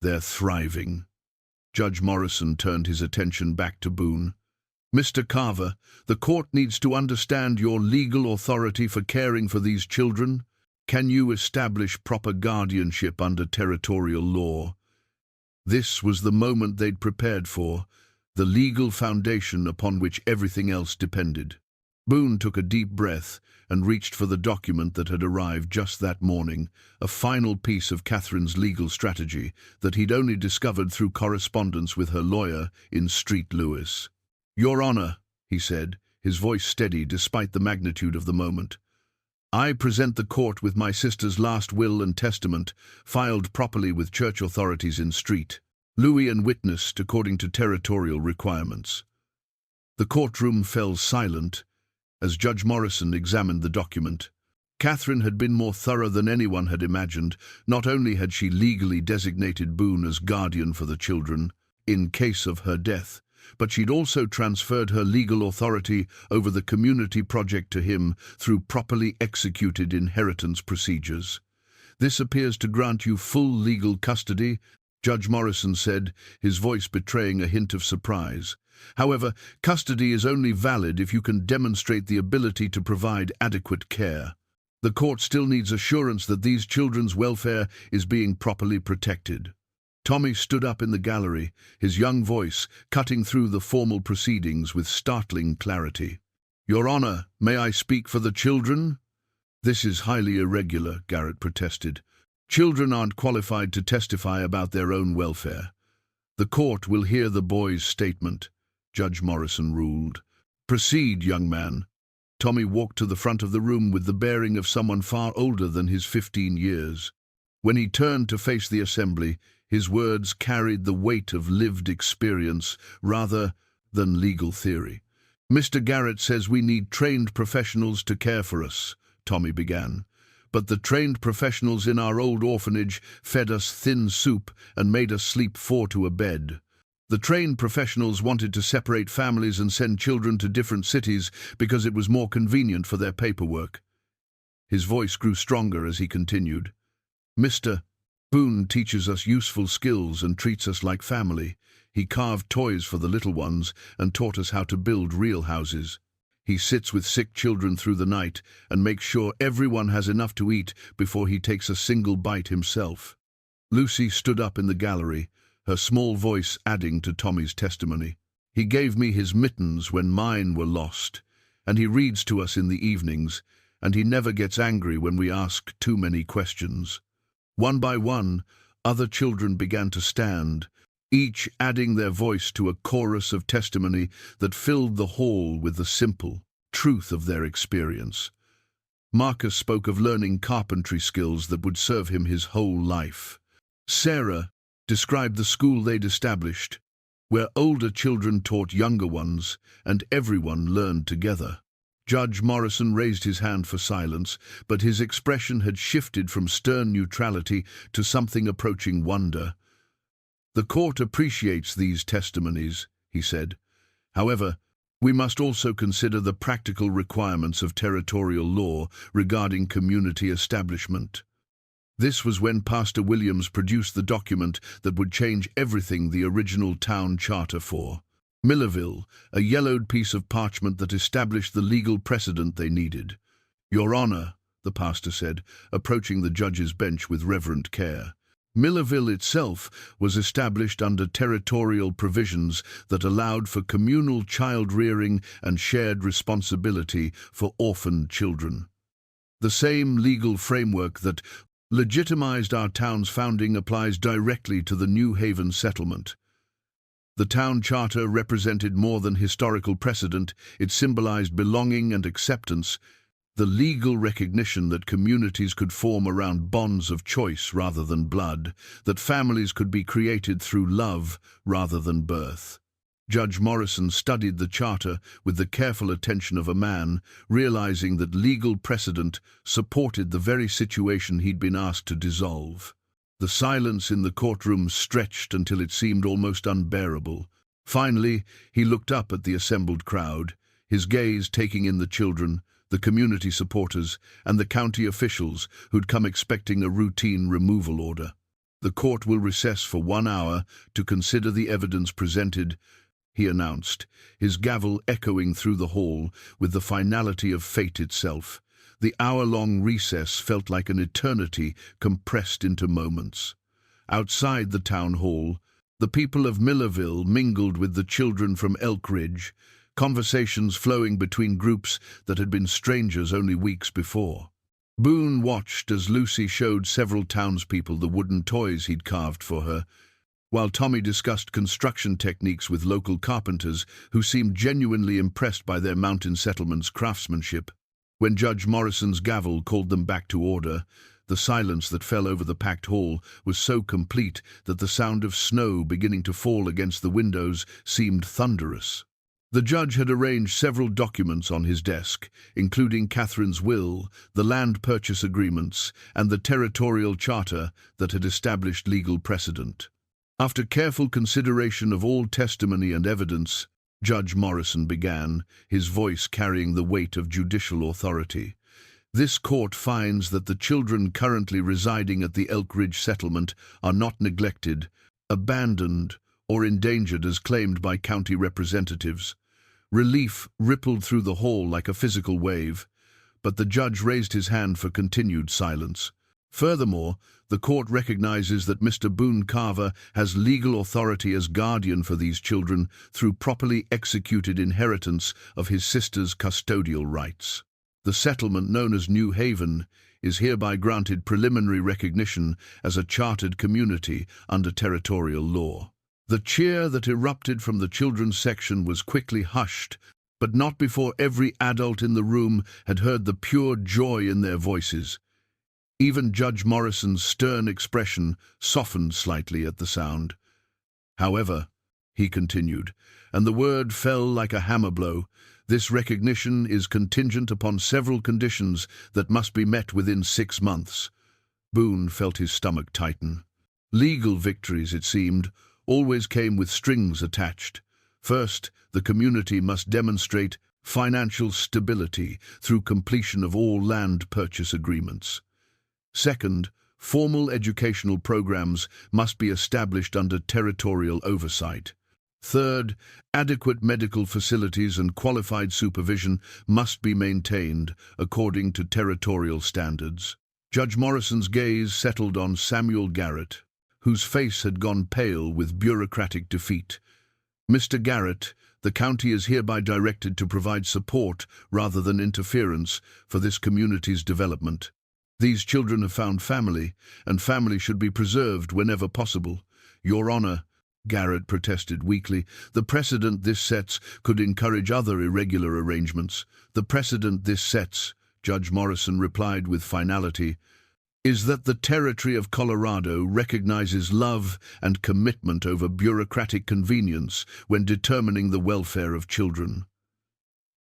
they're thriving." Judge Morrison turned his attention back to Boone. "Mr. Carver, the court needs to understand your legal authority for caring for these children. Can you establish proper guardianship under territorial law?" This was the moment they'd prepared for, the legal foundation upon which everything else depended. Boone took a deep breath and reached for the document that had arrived just that morning, a final piece of Catherine's legal strategy that he'd only discovered through correspondence with her lawyer in Street Lewis. "Your Honor," he said, his voice steady despite the magnitude of the moment, "I present the court with my sister's last will and testament, filed properly with church authorities in Street Louis and witnessed according to territorial requirements." The courtroom fell silent as Judge Morrison examined the document. Catherine had been more thorough than anyone had imagined. Not only had she legally designated Boone as guardian for the children in case of her death, but she'd also transferred her legal authority over the community project to him through properly executed inheritance procedures. "This appears to grant you full legal custody," Judge Morrison said, his voice betraying a hint of surprise. "However, custody is only valid if you can demonstrate the ability to provide adequate care. The court still needs assurance that these children's welfare is being properly protected." Tommy stood up in the gallery, his young voice cutting through the formal proceedings with startling clarity. "Your Honor, may I speak for the children?" "This is highly irregular," Garrett protested. "Children aren't qualified to testify about their own welfare." "The court will hear the boy's statement," Judge Morrison ruled. "Proceed, young man." Tommy walked to the front of the room with the bearing of someone far older than his 15 years. When he turned to face the assembly, his words carried the weight of lived experience rather than legal theory. "Mr. Garrett says we need trained professionals to care for us," Tommy began. "But the trained professionals in our old orphanage fed us thin soup and made us sleep 4 to a bed. The trained professionals wanted to separate families and send children to different cities because it was more convenient for their paperwork." His voice grew stronger as he continued. "Mr. Boone teaches us useful skills and treats us like family. He carved toys for the little ones and taught us how to build real houses. He sits with sick children through the night and makes sure everyone has enough to eat before he takes a single bite himself." Lucy stood up in the gallery, her small voice adding to Tommy's testimony. "He gave me his mittens when mine were lost, and he reads to us in the evenings, and he never gets angry when we ask too many questions." One by one, other children began to stand, each adding their voice to a chorus of testimony that filled the hall with the simple truth of their experience. Marcus spoke of learning carpentry skills that would serve him his whole life. Sarah described the school they'd established, where older children taught younger ones, and everyone learned together. Judge Morrison raised his hand for silence, but his expression had shifted from stern neutrality to something approaching wonder. "The court appreciates these testimonies," he said. "However, we must also consider the practical requirements of territorial law regarding community establishment." This was when Pastor Williams produced the document that would change everything the original town charter for. Millerville, a yellowed piece of parchment that established the legal precedent they needed. "Your Honor," the pastor said, approaching the judge's bench with reverent care. Millerville itself was established under territorial provisions that allowed for communal child-rearing and shared responsibility for orphaned children. The same legal framework that legitimized our town's founding applies directly to the New Haven settlement. The town charter represented more than historical precedent. It symbolized belonging and acceptance, the legal recognition that communities could form around bonds of choice rather than blood, that families could be created through love rather than birth. Judge Morrison studied the charter with the careful attention of a man, realizing that legal precedent supported the very situation he'd been asked to dissolve. The silence in the courtroom stretched until it seemed almost unbearable. Finally, he looked up at the assembled crowd, his gaze taking in the children, the community supporters, and the county officials who'd come expecting a routine removal order. "The court will recess for 1 hour to consider the evidence presented," he announced, his gavel echoing through the hall with the finality of fate itself. The hour-long recess felt like an eternity compressed into moments. Outside the town hall, the people of Millerville mingled with the children from Elk Ridge, conversations flowing between groups that had been strangers only weeks before. Boone watched as Lucy showed several townspeople the wooden toys he'd carved for her, while Tommy discussed construction techniques with local carpenters who seemed genuinely impressed by their mountain settlement's craftsmanship. When Judge Morrison's gavel called them back to order, the silence that fell over the packed hall was so complete that the sound of snow beginning to fall against the windows seemed thunderous. The judge had arranged several documents on his desk, including Catherine's will, the land purchase agreements, and the territorial charter that had established legal precedent. After careful consideration of all testimony and evidence, Judge Morrison began, his voice carrying the weight of judicial authority. This court finds that the children currently residing at the Elk Ridge settlement are not neglected, abandoned, or endangered as claimed by county representatives. Relief rippled through the hall like a physical wave, but the judge raised his hand for continued silence. Furthermore, the court recognizes that Mr. Boone Carver has legal authority as guardian for these children through properly executed inheritance of his sister's custodial rights. The settlement known as New Haven is hereby granted preliminary recognition as a chartered community under territorial law. The cheer that erupted from the children's section was quickly hushed, but not before every adult in the room had heard the pure joy in their voices. Even Judge Morrison's stern expression softened slightly at the sound. However, he continued, and the word fell like a hammer blow, this recognition is contingent upon several conditions that must be met within 6 months. Boone felt his stomach tighten. Legal victories, it seemed, always came with strings attached. First, the community must demonstrate financial stability through completion of all land purchase agreements. Second, formal educational programs must be established under territorial oversight. Third, adequate medical facilities and qualified supervision must be maintained according to territorial standards. Judge Morrison's gaze settled on Samuel Garrett, whose face had gone pale with bureaucratic defeat. Mr. Garrett, the county is hereby directed to provide support rather than interference for this community's development. These children have found family, and family should be preserved whenever possible. Your Honor, Garrett protested weakly, the precedent this sets could encourage other irregular arrangements. The precedent this sets, Judge Morrison replied with finality, is that the territory of Colorado recognizes love and commitment over bureaucratic convenience when determining the welfare of children.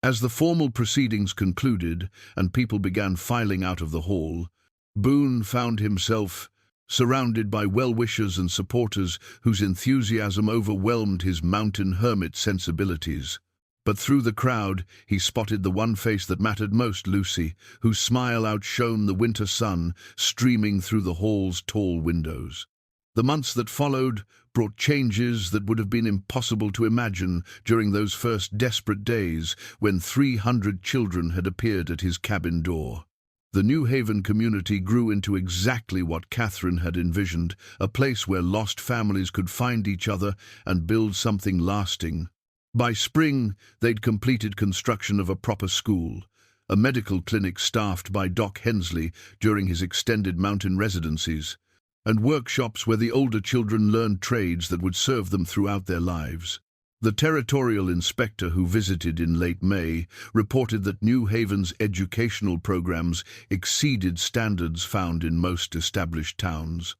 As the formal proceedings concluded and people began filing out of the hall, Boone found himself surrounded by well-wishers and supporters whose enthusiasm overwhelmed his mountain hermit sensibilities. But through the crowd, he spotted the one face that mattered most, Lucy, whose smile outshone the winter sun streaming through the hall's tall windows. The months that followed brought changes that would have been impossible to imagine during those first desperate days when 300 children had appeared at his cabin door. The New Haven community grew into exactly what Catherine had envisioned, a place where lost families could find each other and build something lasting. By spring, they'd completed construction of a proper school, a medical clinic staffed by Doc Hensley during his extended mountain residencies, and workshops where the older children learned trades that would serve them throughout their lives. The territorial inspector who visited in late May reported that New Haven's educational programs exceeded standards found in most established towns.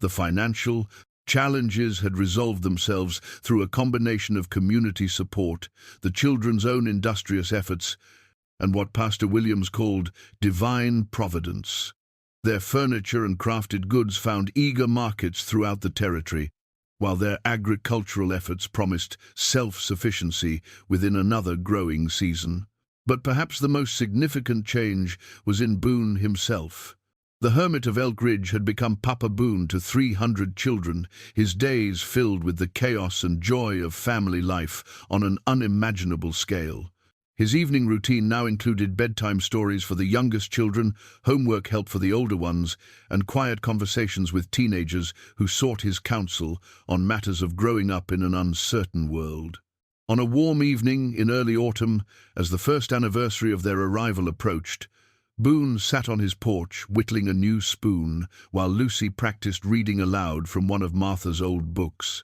The financial challenges had resolved themselves through a combination of community support, the children's own industrious efforts, and what Pastor Williams called divine providence. Their furniture and crafted goods found eager markets throughout the territory, while their agricultural efforts promised self-sufficiency within another growing season. But perhaps the most significant change was in Boone himself. The hermit of Elk Ridge had become Papa Boone to 300 children, his days filled with the chaos and joy of family life on an unimaginable scale. His evening routine now included bedtime stories for the youngest children, homework help for the older ones, and quiet conversations with teenagers who sought his counsel on matters of growing up in an uncertain world. On a warm evening in early autumn, as the first anniversary of their arrival approached, Boone sat on his porch whittling a new spoon while Lucy practiced reading aloud from one of Martha's old books.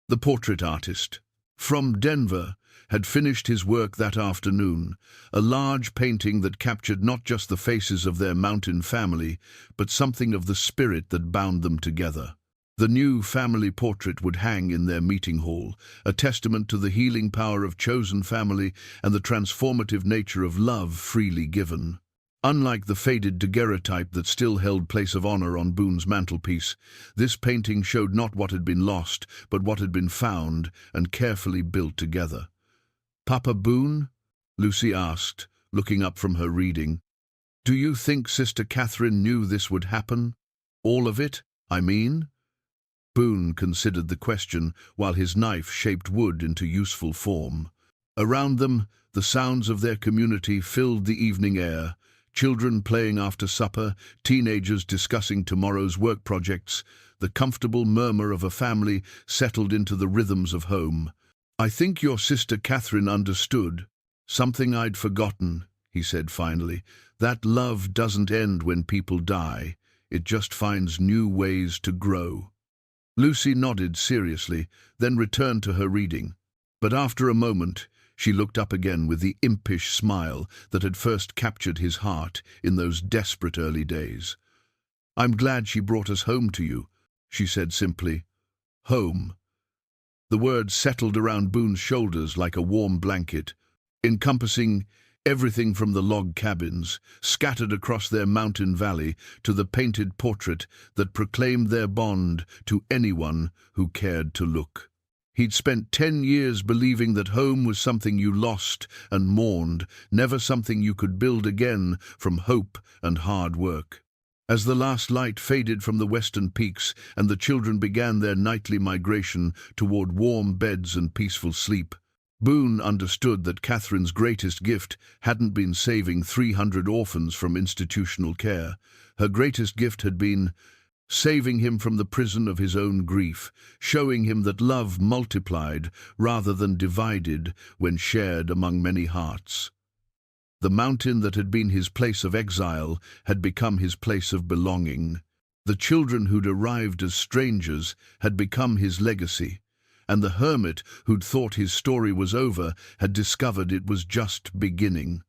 The portrait artist, from Denver, had finished his work that afternoon, a large painting that captured not just the faces of their mountain family, but something of the spirit that bound them together. The new family portrait would hang in their meeting hall, a testament to the healing power of chosen family and the transformative nature of love freely given. Unlike the faded daguerreotype that still held place of honor on Boone's mantelpiece, this painting showed not what had been lost, but what had been found and carefully built together. "Papa Boone?" Lucy asked, looking up from her reading. "Do you think Sister Catherine knew this would happen? All of it, I mean?" Boone considered the question while his knife shaped wood into useful form. Around them, the sounds of their community filled the evening air. Children playing after supper, teenagers discussing tomorrow's work projects, the comfortable murmur of a family settled into the rhythms of home. "I think your sister Catherine understood. Something I'd forgotten," he said finally. "That love doesn't end when people die. It just finds new ways to grow." Lucy nodded seriously, then returned to her reading. But after a moment, she looked up again with the impish smile that had first captured his heart in those desperate early days. "I'm glad she brought us home to you," she said simply. "Home." The word settled around Boone's shoulders like a warm blanket, encompassing everything from the log cabins, scattered across their mountain valley, to the painted portrait that proclaimed their bond to anyone who cared to look. He'd spent 10 years believing that home was something you lost and mourned, never something you could build again from hope and hard work. As the last light faded from the western peaks and the children began their nightly migration toward warm beds and peaceful sleep, Boone understood that Catherine's greatest gift hadn't been saving 300 orphans from institutional care. Her greatest gift had been saving him from the prison of his own grief, showing him that love multiplied rather than divided when shared among many hearts. The mountain that had been his place of exile had become his place of belonging. The children who'd arrived as strangers had become his legacy, and the hermit who'd thought his story was over had discovered it was just beginning.